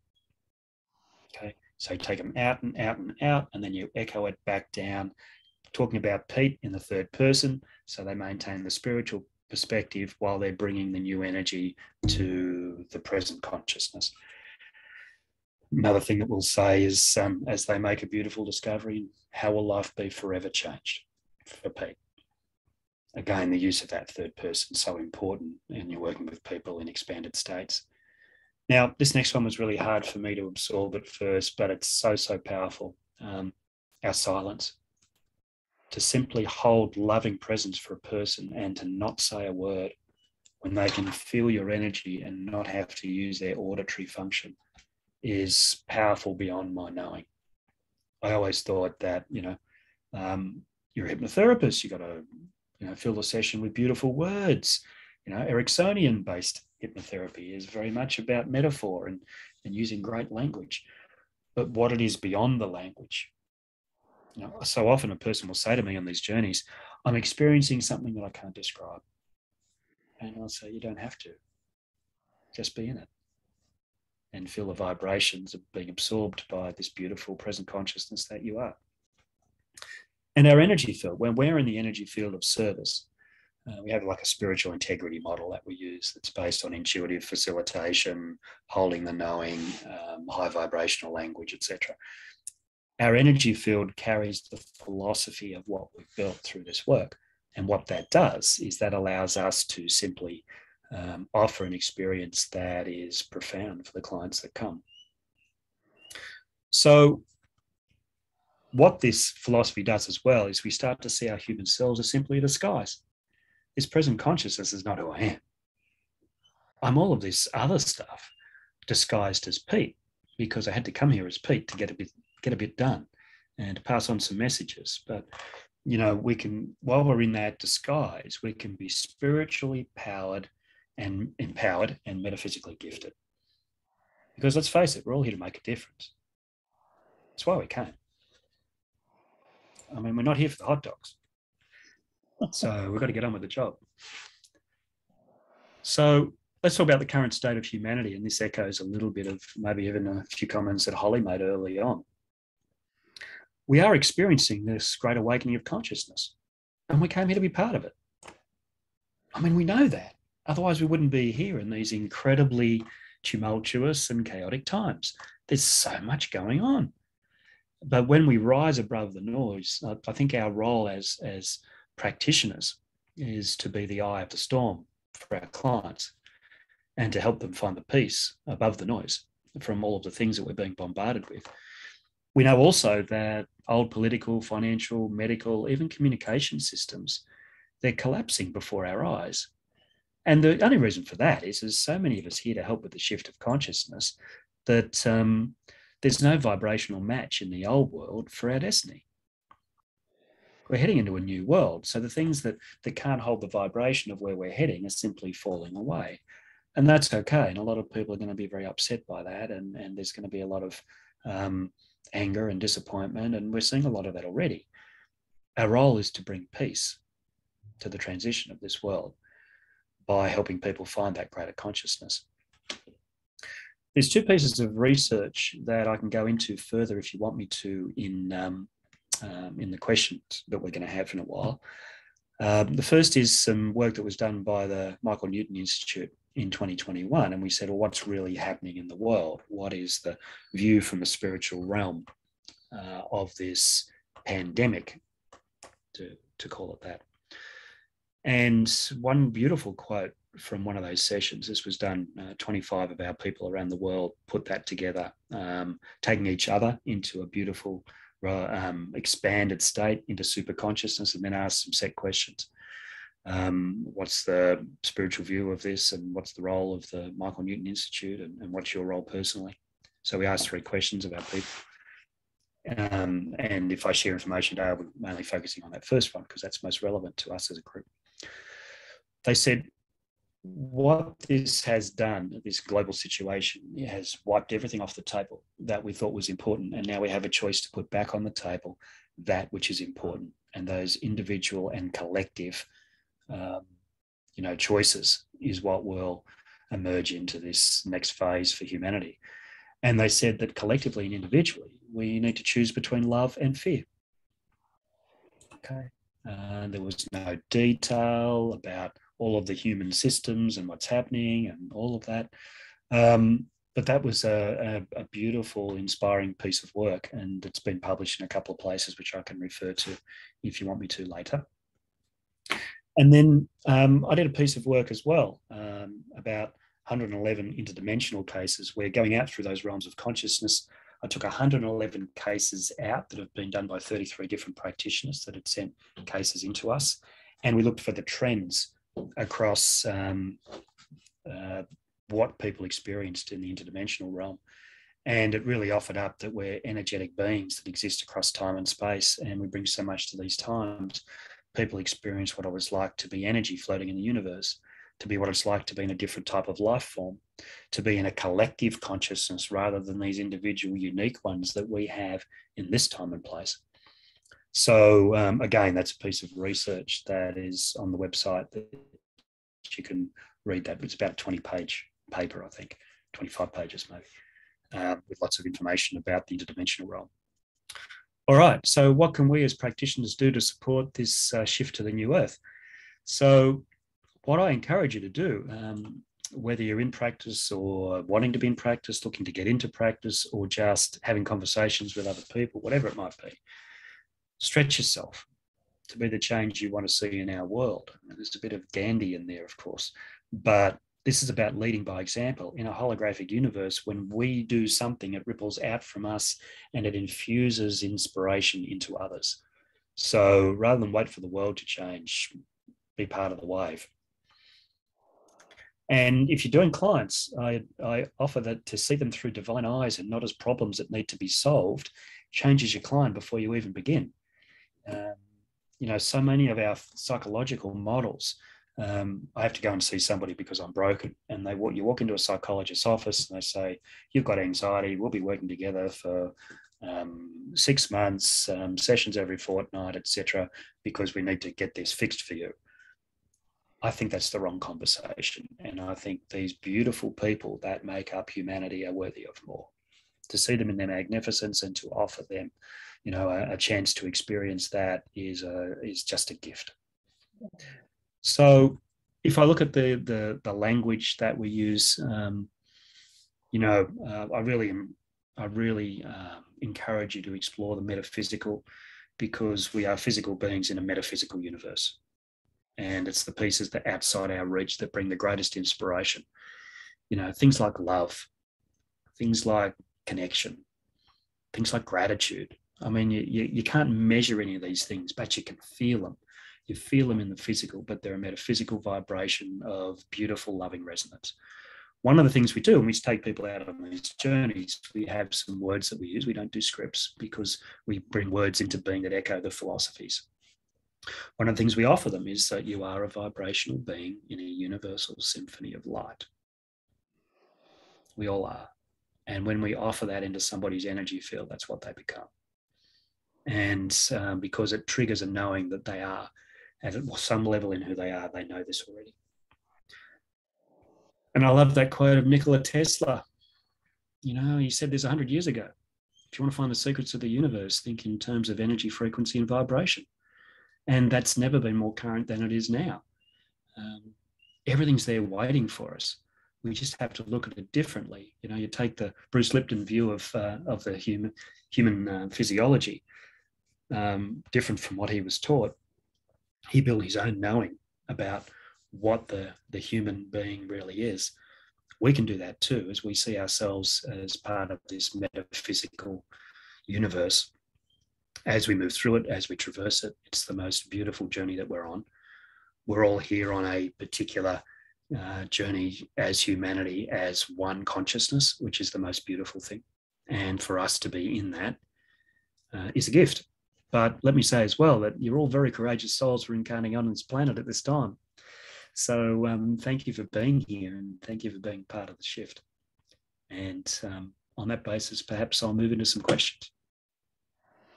Okay, so take them out and out and out, and then you echo it back down, talking about Pete in the third person, so they maintain the spiritual perspective while they're bringing the new energy to the present consciousness. Another thing that we'll say is, as they make a beautiful discovery, how will life be forever changed for Pete? Again, the use of that third person is so important when you're working with people in expanded states. Now, this next one was really hard for me to absorb at first, but it's so, so powerful. Our silence. To simply hold loving presence for a person and to not say a word when they can feel your energy and not have to use their auditory function is powerful beyond my knowing. I always thought that, you're a hypnotherapist, you got to, fill the session with beautiful words. Ericksonian-based hypnotherapy is very much about metaphor and using great language. But what it is beyond the language, So often a person will say to me on these journeys, I'm experiencing something that I can't describe. And I'll say, you don't have to. Just be in it and feel the vibrations of being absorbed by this beautiful present consciousness that you are. And our energy field, when we're in the energy field of service, we have like a spiritual integrity model that we use that's based on intuitive facilitation, holding the knowing, high vibrational language, etc. Our energy field carries the philosophy of what we've built through this work. And what that does is that allows us to simply offer an experience that is profound for the clients that come. So what this philosophy does as well is we start to see our human selves as simply a disguise. This present consciousness is not who I am. I'm all of this other stuff disguised as Pete, because I had to come here as Pete to get a bit done and to pass on some messages. But we can, while we're in that disguise, we can be spiritually empowered and metaphysically gifted. Because let's face it, we're all here to make a difference. That's why we came. I mean, we're not here for the hot dogs. So we've got to get on with the job. So let's talk about the current state of humanity. And this echoes a little bit of maybe even a few comments that Holly made early on. We are experiencing this great awakening of consciousness, and we came here to be part of it. I mean, we know that. Otherwise, we wouldn't be here in these incredibly tumultuous and chaotic times. There's so much going on. But when we rise above the noise, I think our role as practitioners is to be the eye of the storm for our clients and to help them find the peace above the noise from all of the things that we're being bombarded with. We know also that old political, financial, medical, even communication systems, they're collapsing before our eyes. And the only reason for that is there's so many of us here to help with the shift of consciousness that there's no vibrational match in the old world for our destiny. We're heading into a new world. So the things that can't hold the vibration of where we're heading are simply falling away. And that's okay. And a lot of people are going to be very upset by that. And there's going to be a lot of anger and disappointment. And we're seeing a lot of that already. Our role is to bring peace to the transition of this world by helping people find that greater consciousness. There's two pieces of research that I can go into further if you want me to in the questions that we're going to have in a while. The first is some work that was done by the Michael Newton Institute in 2021. And we said, well, what's really happening in the world? What is the view from the spiritual realm of this pandemic, to call it that? And one beautiful quote from one of those sessions, this was done, 25 of our people around the world put that together, taking each other into a beautiful expanded state into super consciousness, and then asked some set questions. What's the spiritual view of this, and what's the role of the Michael Newton Institute, and what's your role personally? So we asked 3 questions of our people. And if I share information today, I'm mainly focusing on that first one because that's most relevant to us as a group. They said, what this has done, this global situation, it has wiped everything off the table that we thought was important. And now we have a choice to put back on the table that which is important. And those individual and collective, choices is what will emerge into this next phase for humanity. And they said that collectively and individually, we need to choose between love and fear. Okay. There was no detail about all of the human systems and what's happening and all of that. But that was a beautiful, inspiring piece of work. And it's been published in a couple of places, which I can refer to if you want me to later. And then I did a piece of work as well about 111 interdimensional cases where, going out through those realms of consciousness, I took 111 cases out that have been done by 33 different practitioners that had sent cases into us. And we looked for the trends across what people experienced in the interdimensional realm. And it really offered up that we're energetic beings that exist across time and space, and we bring so much to these times. People experience what it was like to be energy floating in the universe, to be what it's like to be in a different type of life form, to be in a collective consciousness rather than these individual unique ones that we have in this time and place. So again, that's a piece of research that is on the website that you can read. That it's about a 20-page paper, I think, 25 pages maybe, with lots of information about the interdimensional realm. All right, so what can we as practitioners do to support this shift to the new earth? So what I encourage you to do, whether you're in practice or wanting to be in practice, looking to get into practice, or just having conversations with other people, whatever it might be, stretch yourself to be the change you want to see in our world. There's a bit of Gandhi in there, of course, but this is about leading by example. In a holographic universe, when we do something, it ripples out from us and it infuses inspiration into others. So rather than wait for the world to change, be part of the wave. And if you're doing clients, I offer that to see them through divine eyes and not as problems that need to be solved changes your client before you even begin. So many of our psychological models, I have to go and see somebody because I'm broken. And you walk into a psychologist's office and they say, you've got anxiety, we'll be working together for 6 months, sessions every fortnight, etc., because we need to get this fixed for you. I think that's the wrong conversation. And I think these beautiful people that make up humanity are worthy of more. To see them in their magnificence and to offer them, a chance to experience that is just a gift. So if I look at the language that we use, I really encourage you to explore the metaphysical, because we are physical beings in a metaphysical universe. And it's the pieces that are outside our reach that bring the greatest inspiration. Things like love, things like connection, things like gratitude. I mean, you can't measure any of these things, but you can feel them. You feel them in the physical, but they're a metaphysical vibration of beautiful, loving resonance. One of the things we do when we take people out on these journeys, we have some words that we use. We don't do scripts because we bring words into being that echo the philosophies. One of the things we offer them is that you are a vibrational being in a universal symphony of light. We all are. And when we offer that into somebody's energy field, that's what they become. And because it triggers a knowing that they are, at some level in who they are, they know this already. And I love that quote of Nikola Tesla. He said this 100 years ago. If you want to find the secrets of the universe, think in terms of energy, frequency, and vibration. And that's never been more current than it is now. Everything's there waiting for us. We just have to look at it differently. You take the Bruce Lipton view of the human physiology, different from what he was taught. He built his own knowing about what the human being really is. We can do that too, as we see ourselves as part of this metaphysical universe. As we move through it, as we traverse it, it's the most beautiful journey that we're on. We're all here on a particular journey as humanity, as one consciousness, which is the most beautiful thing. And for us to be in that is a gift. But let me say as well that you're all very courageous souls reincarnating on this planet at this time. So thank you for being here, and thank you for being part of the shift. And on that basis, perhaps I'll move into some questions.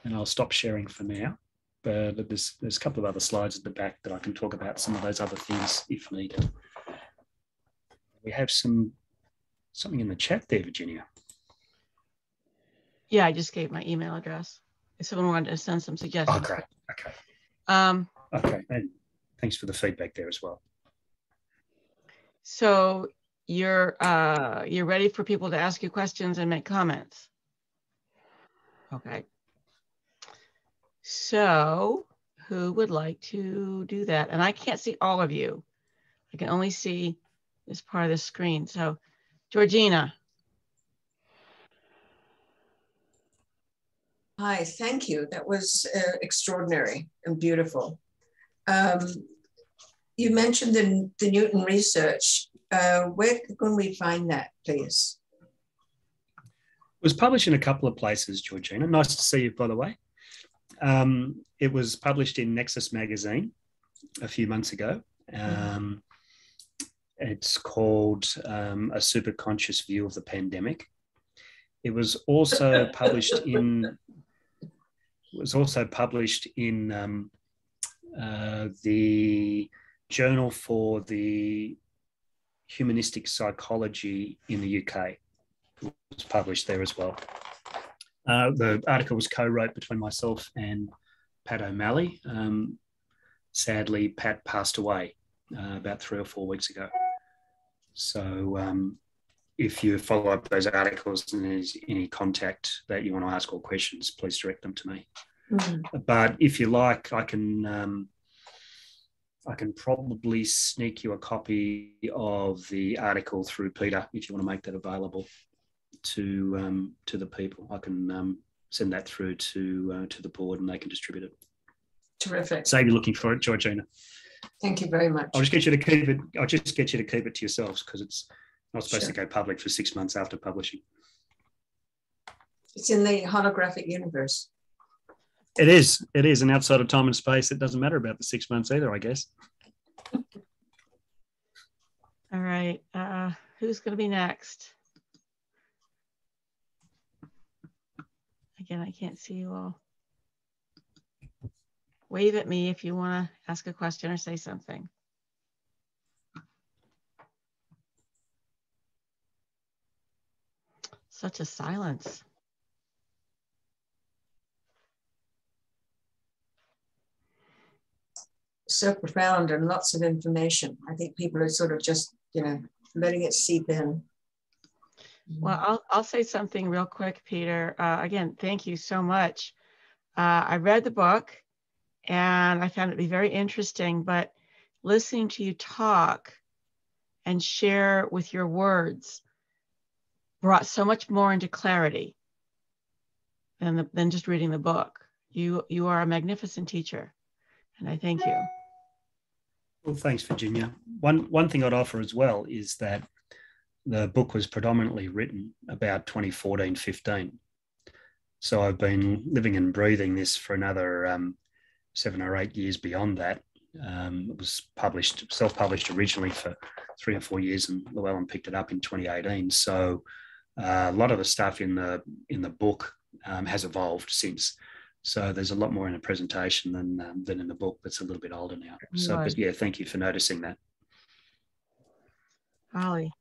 And I'll stop sharing for now. But there's a couple of other slides at the back that I can talk about some of those other things if needed. We have something in the chat there, Virginia. Yeah, I just gave my email address. If someone wanted to send some suggestions. Okay. Okay, and thanks for the feedback there as well. So you're ready for people to ask you questions and make comments. Okay. So who would like to do that? And I can't see all of you. I can only see this part of the screen. So Georgina. Hi, thank you. That was extraordinary and beautiful. You mentioned the Newton research. Where can we find that, please? It was published in a couple of places, Georgina. Nice to see you, by the way. It was published in Nexus magazine a few months ago. It's called A Superconscious View of the Pandemic. It was also published in... was also published in the Journal for the Humanistic Psychology in the UK. It was published there as well. The article was co-wrote between myself and Pat O'Malley. Sadly, Pat passed away about 3 or 4 weeks ago. So if you follow up those articles and there's any contact that you want to ask or questions, please direct them to me. But if you like, I can probably sneak you a copy of the article through Peter if you want to make that available to the people. I can send that through to the board and they can distribute it. Terrific. Save you looking for it, Georgina. Thank you very much. I'll just get you to keep it. I'll just get you to keep it to yourselves because it's not supposed to go public for 6 months after publishing. It's in the holographic universe. It is. It is. And outside of time and space, it doesn't matter about the 6 months either, I guess. All right. Who's going to be next? Again, I can't see you all. Wave at me if you want to ask a question or say something. Such a silence. So profound and lots of information. I think people are sort of just, letting it seep in. Well, I'll say something real quick, Peter. Again, thank you so much. I read the book and I found it to be very interesting, but listening to you talk and share with your words brought so much more into clarity than just reading the book. You are a magnificent teacher, and I thank you. Well, thanks, Virginia. One thing I'd offer as well is that the book was predominantly written about 2014-15. So I've been living and breathing this for another 7 or 8 years beyond that. It was self-published originally for 3 or 4 years, and Llewellyn picked it up in 2018. So a lot of the stuff in the book has evolved since. So there's a lot more in the presentation than in the book that's a little bit older now. So, but yeah, thank you for noticing that. Holly.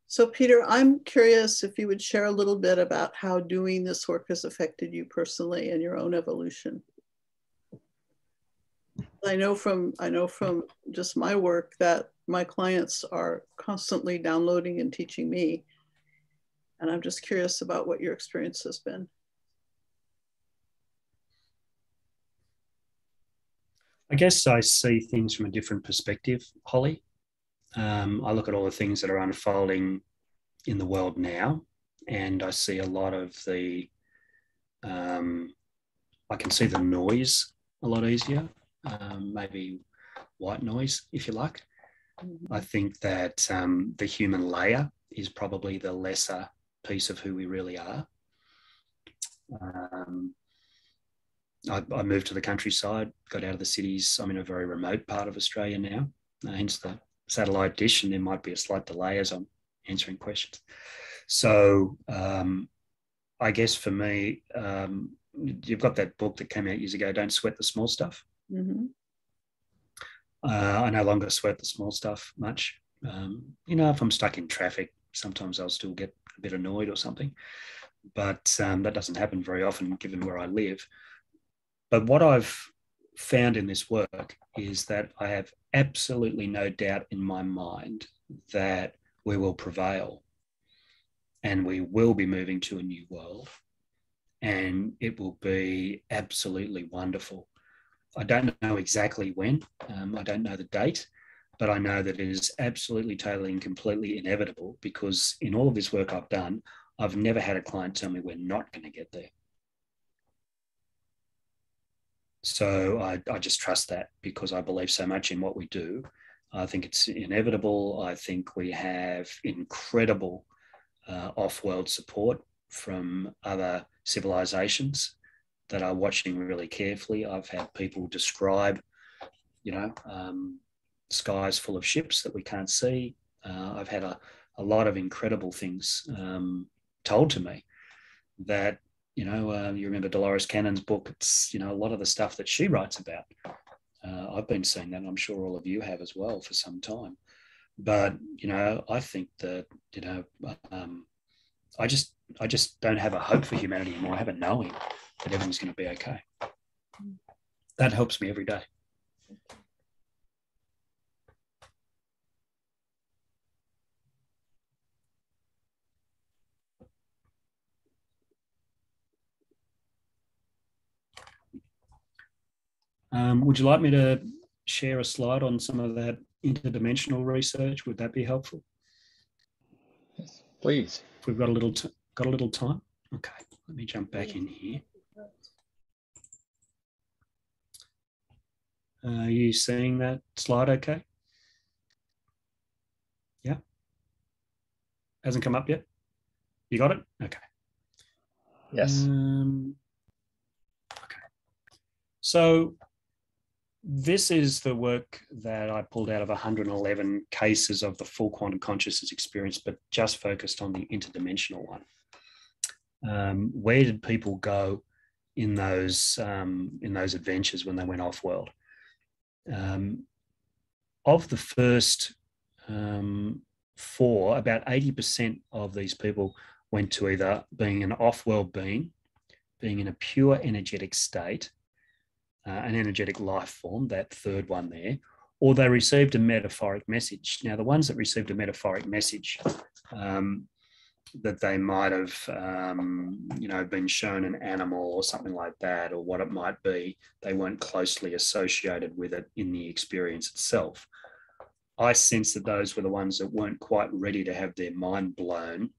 So Peter, I'm curious if you would share a little bit about how doing this work has affected you personally and your own evolution. I know from just my work that my clients are constantly downloading and teaching me. And I'm just curious about what your experience has been. I guess I see things from a different perspective, Holly. I look at all the things that are unfolding in the world now, and I see a lot of the, I can see the noise a lot easier, maybe white noise, if you like. I think that the human layer is probably the lesser piece of who we really are. I moved to the countryside, got out of the cities. I'm in a very remote part of Australia now, hence the satellite dish, and there might be a slight delay as I'm answering questions. So I guess for me, you've got that book that came out years ago, Don't Sweat the Small Stuff. Mm-hmm. I no longer sweat the small stuff much. If I'm stuck in traffic, sometimes I'll still get a bit annoyed or something, but that doesn't happen very often given where I live. But what I've found in this work is that I have absolutely no doubt in my mind that we will prevail and we will be moving to a new world, and it will be absolutely wonderful. I don't know exactly when, I don't know the date, but I know that it is absolutely, totally and completely inevitable, because in all of this work I've done, I've never had a client tell me we're not going to get there. So I just trust that, because I believe so much in what we do. I think it's inevitable. I think we have incredible off-world support from other civilizations that are watching really carefully. I've had people describe, skies full of ships that we can't see. I've had a lot of incredible things told to me that You know, you remember Dolores Cannon's book. It's, you know, a lot of the stuff that she writes about. I've been seeing that, and I'm sure all of you have as well for some time. But, you know, I think that, you know, I just don't have a hope for humanity anymore. I have a knowing that everything's going to be okay. That helps me every day. Would you like me to share a slide on some of that interdimensional research? Would that be helpful? Yes, please. If we've got a little time. Okay, let me jump back in here. Are you seeing that slide okay? Yeah? Hasn't come up yet? You got it? Okay. Yes. Okay. So this is the work that I pulled out of 111 cases of the full quantum consciousness experience, but just focused on the interdimensional one. Where did people go in those adventures when they went off world? Of the first 4, about 80% of these people went to either being an off-world being in a pure energetic state, an energetic life form, that third one there, or they received a metaphoric message. Now, the ones that received a metaphoric message, that they might have, you know, been shown an animal or something like that, or what it might be, they weren't closely associated with it in the experience itself. I sense that those were the ones that weren't quite ready to have their mind blown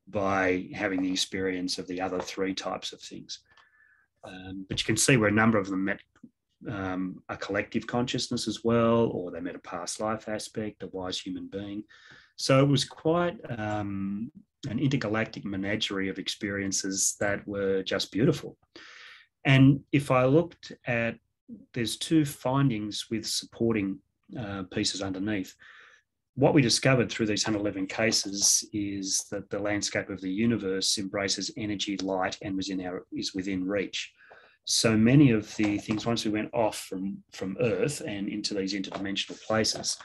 by having the experience of the other 3 types of things. But you can see where a number of them met a collective consciousness as well, or they met a past life aspect, a wise human being. So it was quite an intergalactic menagerie of experiences that were just beautiful. And if I looked at, there's 2 findings with supporting pieces underneath. What we discovered through these 111 cases is that the landscape of the universe embraces energy, light, and is within reach. So many of the things, once we went off from Earth and into these interdimensional places,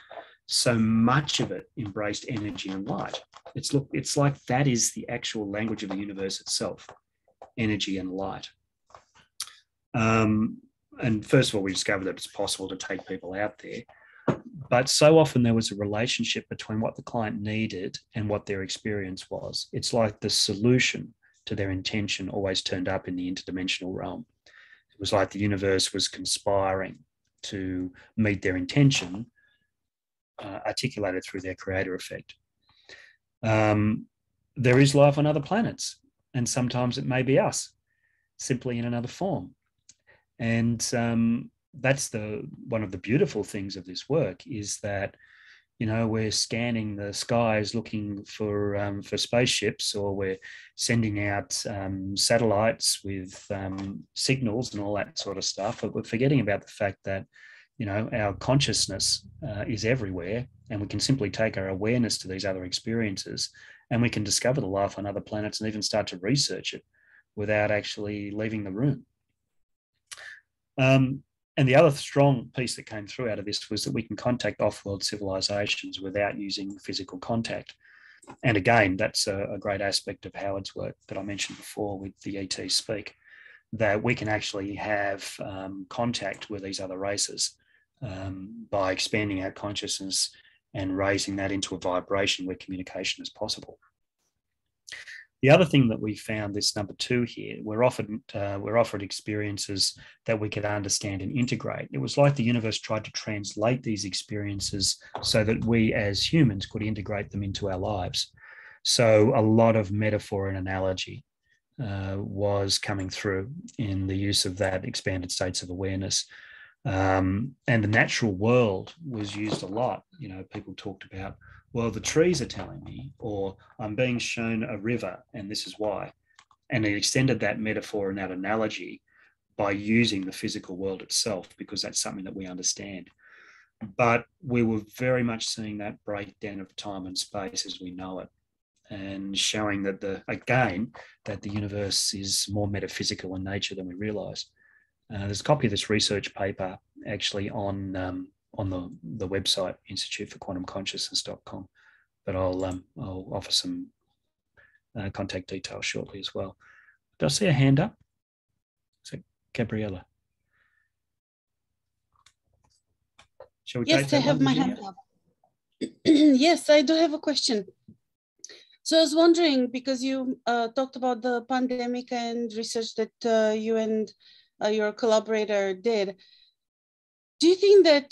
so much of it embraced energy and light. It's like that is the actual language of the universe itself, energy and light. And first of all, we discovered that it's possible to take people out there. But so often there was a relationship between what the client needed and what their experience was. It's like the solution to their intention always turned up in the interdimensional realm. It was like the universe was conspiring to meet their intention, articulated through their creator effect. There is life on other planets, and sometimes it may be us, simply in another form. And that's one of the beautiful things of this work, is that, you know, we're scanning the skies looking for spaceships, or we're sending out satellites with signals and all that sort of stuff. But we're forgetting about the fact that, you know, our consciousness is everywhere, and we can simply take our awareness to these other experiences, and we can discover the life on other planets and even start to research it without actually leaving the room. And the other strong piece that came through out of this was that we can contact off-world civilizations without using physical contact. And again, that's a great aspect of Howard's work that I mentioned before with the ET Speak, that we can actually have contact with these other races by expanding our consciousness and raising that into a vibration where communication is possible. The other thing that we found, this number 2 here, we're offered experiences that we could understand and integrate. It was like the universe tried to translate these experiences so that we as humans could integrate them into our lives. So a lot of metaphor and analogy was coming through in the use of that expanded states of awareness. And the natural world was used a lot. You know, people talked about, well, the trees are telling me, or I'm being shown a river and this is why. And it extended that metaphor and that analogy by using the physical world itself, because that's something that we understand. But we were very much seeing that breakdown of time and space as we know it. and showing that that the universe is more metaphysical in nature than we realize. There's a copy of this research paper actually on the website, instituteforquantumconsciousness.com, but I'll offer some contact details shortly as well. Do I see a hand up? Is it Gabriella? Shall we take that? Yes, I have my hand up. Yes, I do have a question. So I was wondering, because you talked about the pandemic and research that you and your collaborator did, do you think that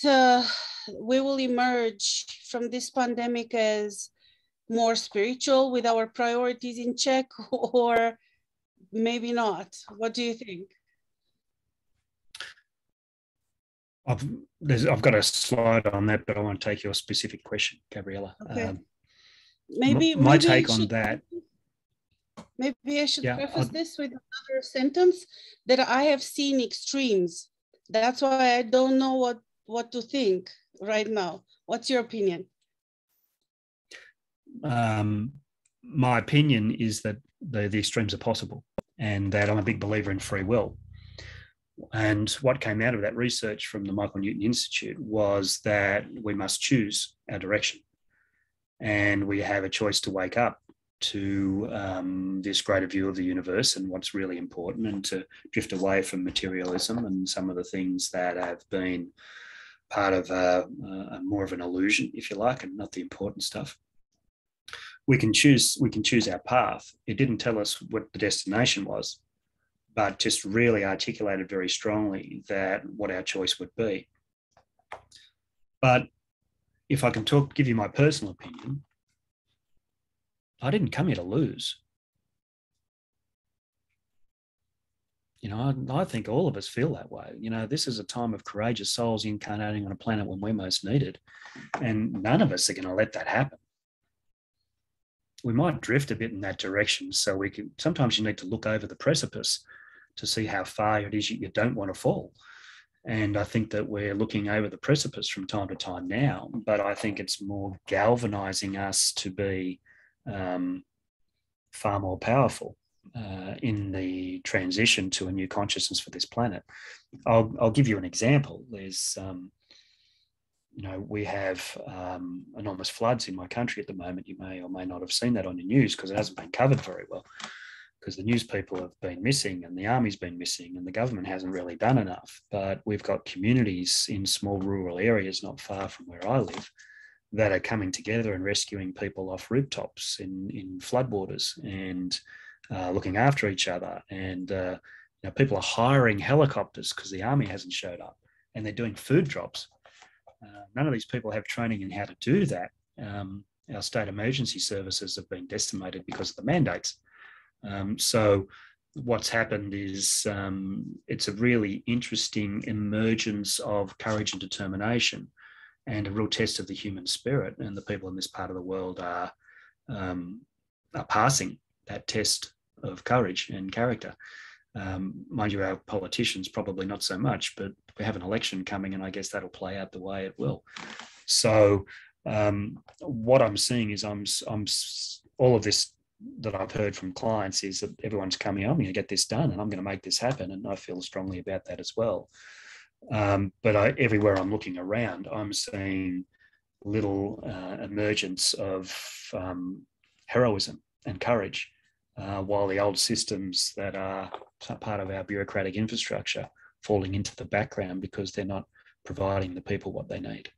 we will emerge from this pandemic as more spiritual with our priorities in check, or maybe not? What do you think? I've got a slide on that, but I want to take your specific question, Gabriella. Okay. Maybe take on that. Maybe I should preface this with another sentence, that I have seen extremes. That's why I don't know what to think right now. What's your opinion? My opinion is that the extremes are possible, and that I'm a big believer in free will. And what came out of that research from the Michael Newton Institute was that we must choose our direction. And we have a choice to wake up to this greater view of the universe and what's really important, and to drift away from materialism and some of the things that have been part of more of an illusion, if you like, and not the important stuff. We can choose our path. It didn't tell us what the destination was, but just really articulated very strongly that what our choice would be. But if I can give you my personal opinion, I didn't come here to lose. You know, I think all of us feel that way. You know, this is a time of courageous souls incarnating on a planet when we're most needed, and none of us are going to let that happen. We might drift a bit in that direction, so sometimes you need to look over the precipice to see how far it is you don't want to fall. And I think that we're looking over the precipice from time to time now, but I think it's more galvanizing us to be far more powerful in the transition to a new consciousness for this planet. I'll give you an example. There's, we have enormous floods in my country at the moment. You may or may not have seen that on the news because it hasn't been covered very well, because the news people have been missing and the army's been missing and the government hasn't really done enough. But we've got communities in small rural areas not far from where I live that are coming together and rescuing people off rooftops in floodwaters and looking after each other. And people are hiring helicopters because the army hasn't showed up, and they're doing food drops. None of these people have training in how to do that. Our state emergency services have been decimated because of the mandates. So what's happened is it's a really interesting emergence of courage and determination, and a real test of the human spirit. And the people in this part of the world are passing that test of courage and character. Mind you, our politicians probably not so much, but we have an election coming, and I guess that'll play out the way it will. So what I'm seeing is all of this that I've heard from clients is that everyone's coming, I'm going to get this done and I'm going to make this happen. And I feel strongly about that as well. But everywhere I'm looking around, I'm seeing little emergence of heroism and courage, while the old systems that are part of our bureaucratic infrastructure falling into the background because they're not providing the people what they need.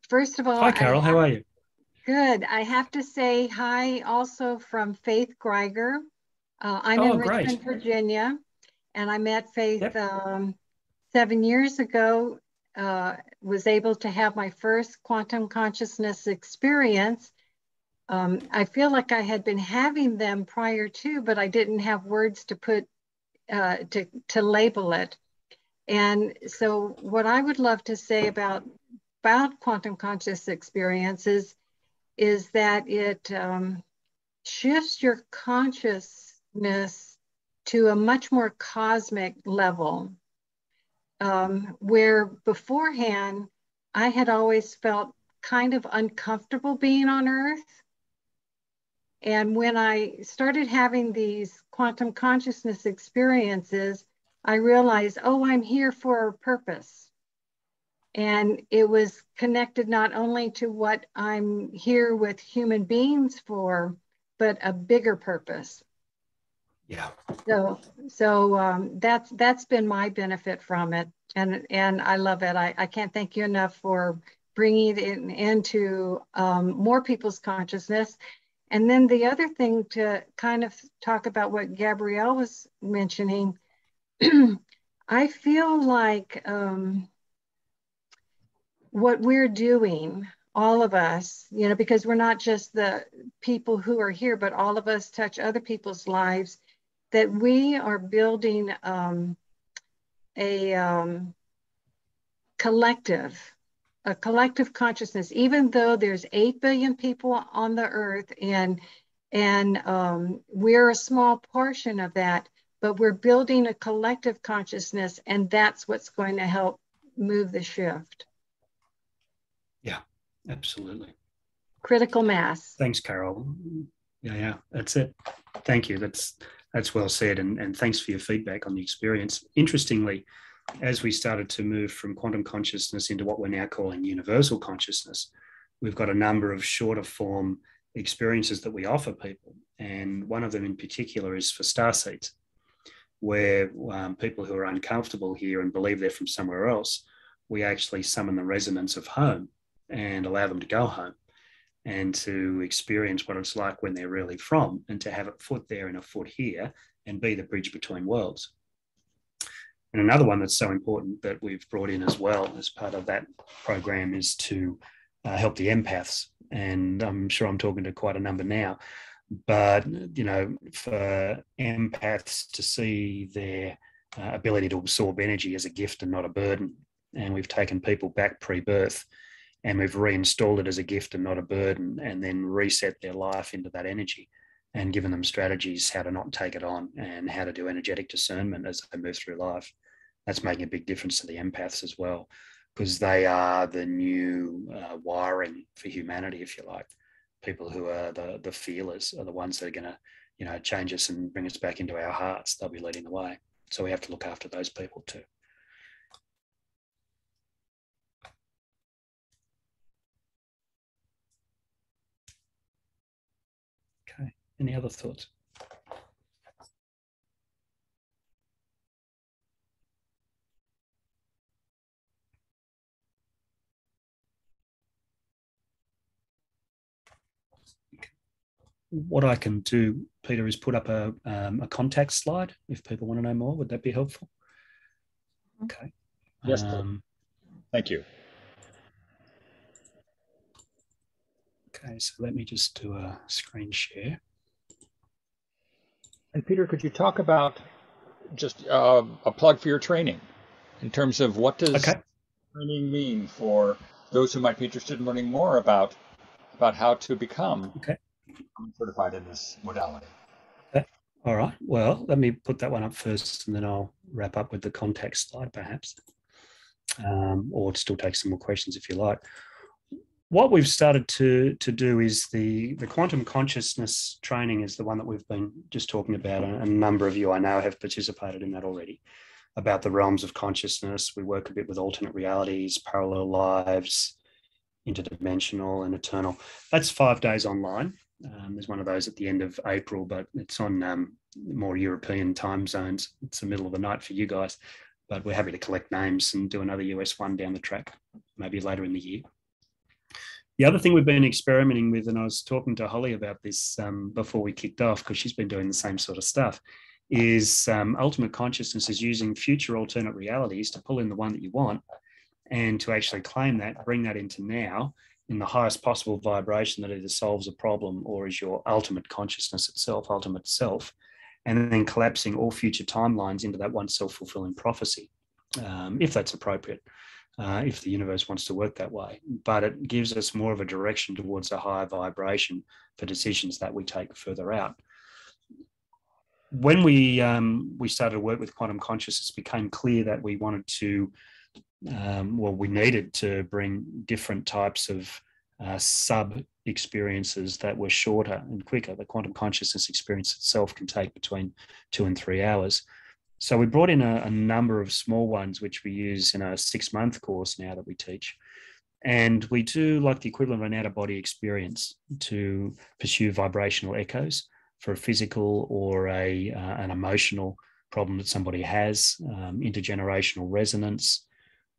First of all, hi, Carol. How are you? Good. I have to say hi also from Faith Greiger. I'm in Richmond, Virginia, and I met Faith 7 years ago. Was able to have my first quantum consciousness experience. I feel like I had been having them prior to, but I didn't have words to put to label it. And so what I would love to say about quantum conscious experiences is that it shifts your consciousness to a much more cosmic level, where beforehand I had always felt kind of uncomfortable being on Earth. And when I started having these quantum consciousness experiences, I realized, oh, I'm here for a purpose. And it was connected not only to what I'm here with human beings for, but a bigger purpose. Yeah. So that's been my benefit from it, and I love it. I can't thank you enough for bringing it into more people's consciousness. And then the other thing, to kind of talk about what Gabrielle was mentioning, I feel like what we're doing, all of us, you know, because we're not just the people who are here, but all of us touch other people's lives, that we are building a collective consciousness, even though there's 8 billion people on the earth, and we're a small portion of that, but we're building a collective consciousness, and that's what's going to help move the shift. Yeah, absolutely. Critical mass. Thanks, Carol. Yeah, that's it. Thank you. That's well said, and thanks for your feedback on the experience. Interestingly, as we started to move from quantum consciousness into what we're now calling universal consciousness, we've got a number of shorter form experiences that we offer people. And one of them in particular is for starseeds, where people who are uncomfortable here and believe they're from somewhere else, we actually summon the resonance of home and allow them to go home and to experience what it's like when they're really from, and to have a foot there and a foot here and be the bridge between worlds. And another one that's so important that we've brought in as well as part of that program is to help the empaths. And I'm sure I'm talking to quite a number now, but, you know, for empaths to see their ability to absorb energy as a gift and not a burden. And we've taken people back pre-birth and we've reinstalled it as a gift and not a burden, and then reset their life into that energy and given them strategies how to not take it on and how to do energetic discernment as they move through life. That's making a big difference to the empaths as well, because they are the new wiring for humanity, if you like. People who are the feelers are the ones that are going to, you know, change us and bring us back into our hearts. They'll be leading the way. So we have to look after those people too. Okay, any other thoughts? What I can do, Peter, is put up a contact slide if people want to know more. Would that be helpful? Okay. Yes, thank you. Okay, so let me just do a screen share. And Peter, could you talk about just a plug for your training in terms of what does training mean for those who might be interested in learning more about how to become certified in this modality? Okay. All right. Well, let me put that one up first, and then I'll wrap up with the context slide, perhaps, or still take some more questions if you like. What we've started to do is the quantum consciousness training is the one that we've been just talking about. A number of you I know have participated in that already, about the realms of consciousness. We work a bit with alternate realities, parallel lives, interdimensional and eternal. That's 5 days online. There's one of those at the end of April, but it's on more European time zones. It's the middle of the night for you guys, but we're happy to collect names and do another US one down the track, maybe later in the year. The other thing we've been experimenting with, and I was talking to Holly about this before we kicked off, because she's been doing the same sort of stuff, is ultimate consciousness is using future alternate realities to pull in the one that you want and to actually claim that, bring that into now in the highest possible vibration that either solves a problem or is your ultimate consciousness itself, ultimate self, and then collapsing all future timelines into that one self-fulfilling prophecy, if that's appropriate. If the universe wants to work that way, but it gives us more of a direction towards a higher vibration for decisions that we take further out. When we started to work with quantum consciousness, it became clear that we wanted to, we needed to bring different types of sub-experiences that were shorter and quicker. The quantum consciousness experience itself can take between 2 and 3 hours. So we brought in a number of small ones, which we use in a 6-month course now that we teach. And we do like the equivalent of an out-of-body experience to pursue vibrational echoes for a physical or an emotional problem that somebody has, intergenerational resonance.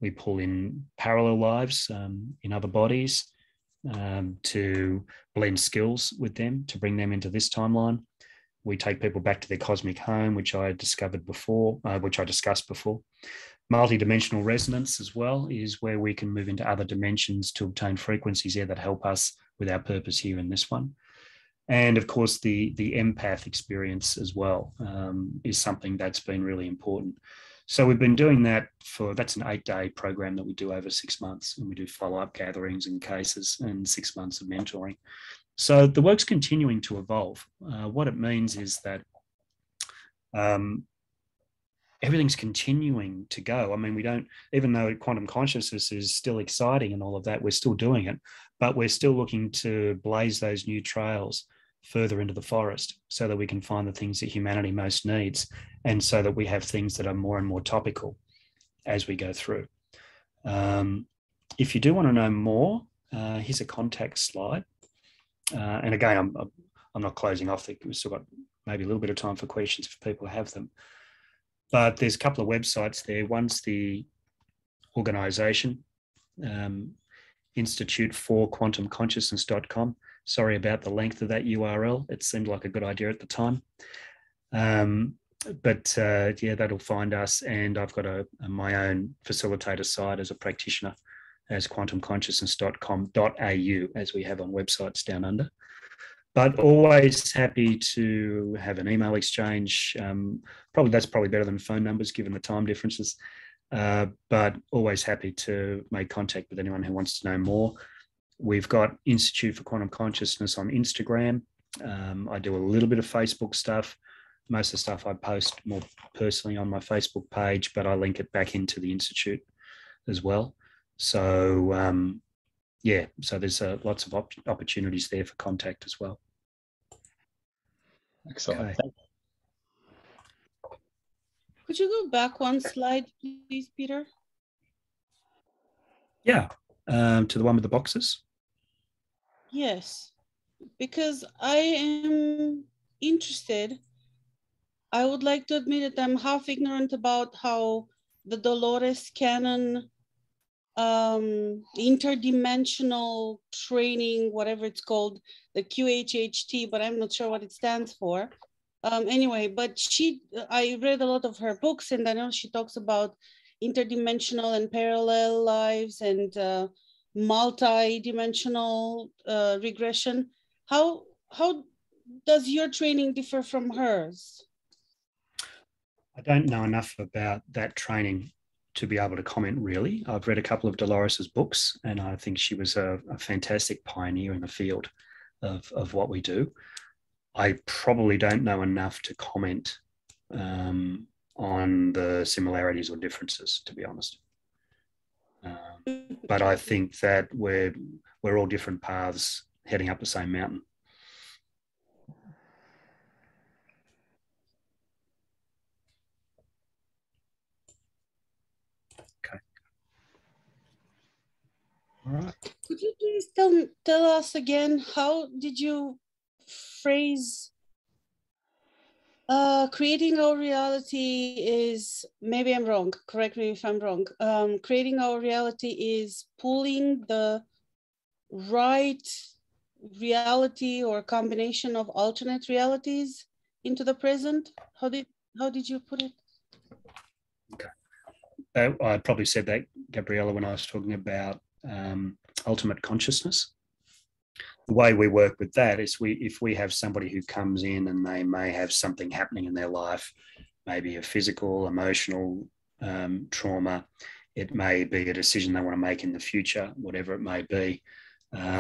We pull in parallel lives in other bodies to blend skills with them, to bring them into this timeline. We take people back to their cosmic home, which I discussed before. Multi-dimensional resonance as well is where we can move into other dimensions to obtain frequencies there that help us with our purpose here in this one. And of course, the empath experience as well is something that's been really important. So we've been doing that that's an 8-day program that we do over 6 months, and we do follow-up gatherings and cases and 6 months of mentoring. So the work's continuing to evolve. What it means is that everything's continuing to go. I mean, we don't, even though quantum consciousness is still exciting and all of that, we're still doing it, but we're still looking to blaze those new trails further into the forest so that we can find the things that humanity most needs, and so that we have things that are more and more topical as we go through. If you do want to know more, here's a contact slide. And again, I'm not closing off. We've still got maybe a little bit of time for questions if people have them. But there's a couple of websites there. One's the organisation, instituteforquantumconsciousness.com. Sorry about the length of that URL. It seemed like a good idea at the time. But yeah, that'll find us. And I've got my own facilitator site as a practitioner as quantumconsciousness.com.au, as we have on websites down under. But always happy to have an email exchange. That's probably better than phone numbers given the time differences. But always happy to make contact with anyone who wants to know more. We've got Institute for Quantum Consciousness on Instagram. I do a little bit of Facebook stuff. Most of the stuff I post more personally on my Facebook page, but I link it back into the Institute as well. So yeah, so there's lots of opportunities there for contact as well. Excellent. Okay. Could you go back one slide, please, Peter? Yeah, to the one with the boxes. Yes, because I am interested. I would like to admit that I'm half ignorant about how the Dolores Cannon interdimensional training, whatever it's called, the QHHT, but I'm not sure what it stands for. Anyway, but I read a lot of her books, and I know she talks about interdimensional and parallel lives and multi-dimensional regression. How does your training differ from hers? I don't know enough about that training to be able to comment, really. I've read a couple of Dolores's books, and I think she was a fantastic pioneer in the field of what we do. I probably don't know enough to comment on the similarities or differences, to be honest. But I think that we're all different paths heading up the same mountain. Okay. All right. Could you please tell us again, how did you phrase creating our reality is, maybe I'm wrong, correct me if I'm wrong, creating our reality is pulling the right reality or combination of alternate realities into the present? How did you put it? Okay. I probably said that, Gabriella, when I was talking about ultimate consciousness. The way we work with that is if we have somebody who comes in and they may have something happening in their life, maybe a physical, emotional trauma, it may be a decision they want to make in the future, whatever it may be,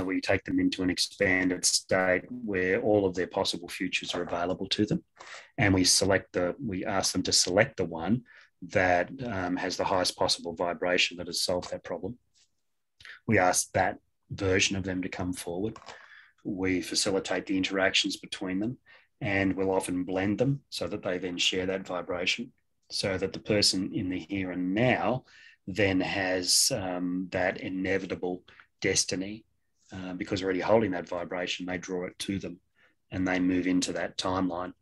we take them into an expanded state where all of their possible futures are available to them, and we ask them to select the one that has the highest possible vibration that has solved that problem. We ask that version of them to come forward. We facilitate the interactions between them, and we'll often blend them so that they then share that vibration, so that the person in the here and now then has that inevitable destiny, because already holding that vibration, they draw it to them and they move into that timeline.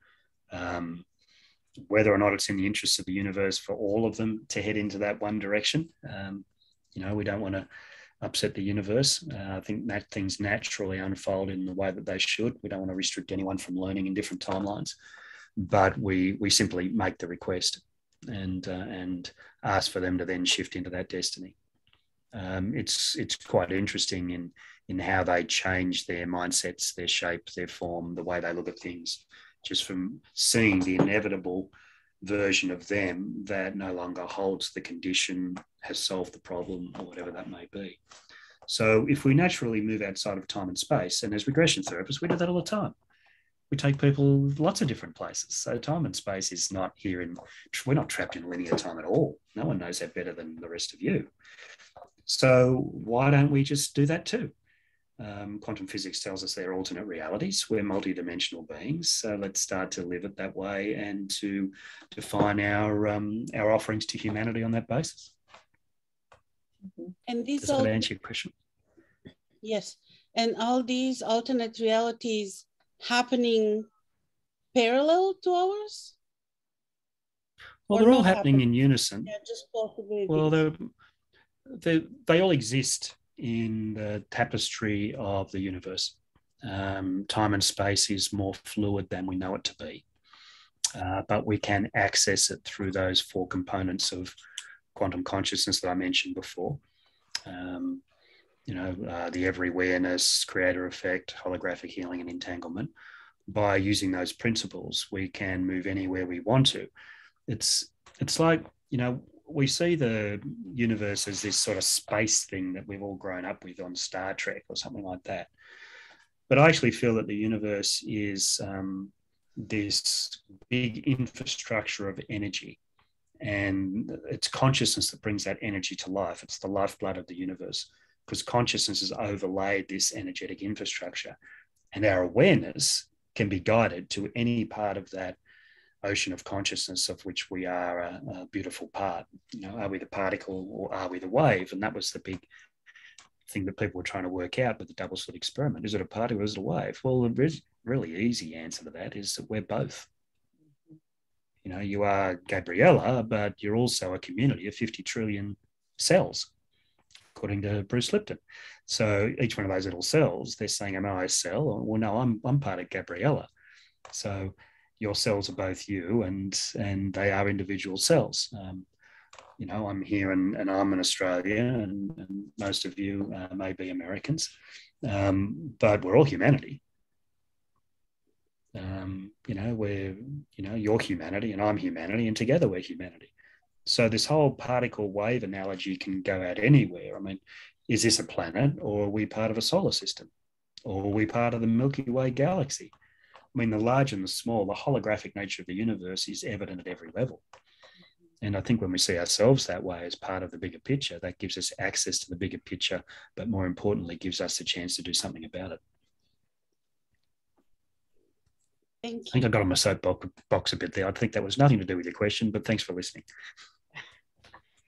Whether or not it's in the interests of the universe for all of them to head into that one direction, we don't want to upset the universe. I think that things naturally unfold in the way that they should. We don't want to restrict anyone from learning in different timelines, but we simply make the request and ask for them to then shift into that destiny. It's quite interesting in how they change their mindsets, their shape, their form, the way they look at things, just from seeing the inevitable version of them that no longer holds the condition, has solved the problem, or whatever that may be. So if we naturally move outside of time and space, and as regression therapists, we do that all the time. We take people lots of different places. So time and space is not we're not trapped in linear time at all. No one knows that better than the rest of you. So why don't we just do that too? Quantum physics tells us they're alternate realities. We're multidimensional beings. So let's start to live it that way and to define our offerings to humanity on that basis. And these Does that answer your question? Yes. And all these alternate realities happening parallel to ours? Well, they're all happening in unison. Yeah, just possibilities. Well, they all exist in the tapestry of the universe. Time and space is more fluid than we know it to be, but we can access it through those four components of quantum consciousness that I mentioned before. The everywhereness, creator effect, holographic healing, and entanglement. By using those principles, we can move anywhere we want to. It's like, we see the universe as this sort of space thing that we've all grown up with on Star Trek or something like that. But I actually feel that the universe is this big infrastructure of energy, and it's consciousness that brings that energy to life. It's the lifeblood of the universe, because consciousness has overlaid this energetic infrastructure, and our awareness can be guided to any part of that ocean of consciousness of which we are a beautiful part. Are we the particle or are we the wave? And that was the big thing that people were trying to work out with the double slit experiment. Is it a particle or is it a wave? Well, the really easy answer to that is that we're both. You are Gabriella, but you're also a community of 50 trillion cells, according to Bruce Lipton. So each one of those little cells, they're saying, am I a cell? Well, no, I'm part of Gabriella. So your cells are both you, and they are individual cells. I'm here and I'm an Australian, and most of you may be Americans, but we're all humanity. You're humanity and I'm humanity, and together we're humanity. So this whole particle wave analogy can go out anywhere. I mean, is this a planet, or are we part of a solar system, or are we part of the Milky Way galaxy? I mean, the large and the small, the holographic nature of the universe is evident at every level. And I think when we see ourselves that way as part of the bigger picture, that gives us access to the bigger picture, but more importantly, gives us the chance to do something about it. Thank you. I think I got on my soapbox a bit there. I think that was nothing to do with your question, but thanks for listening.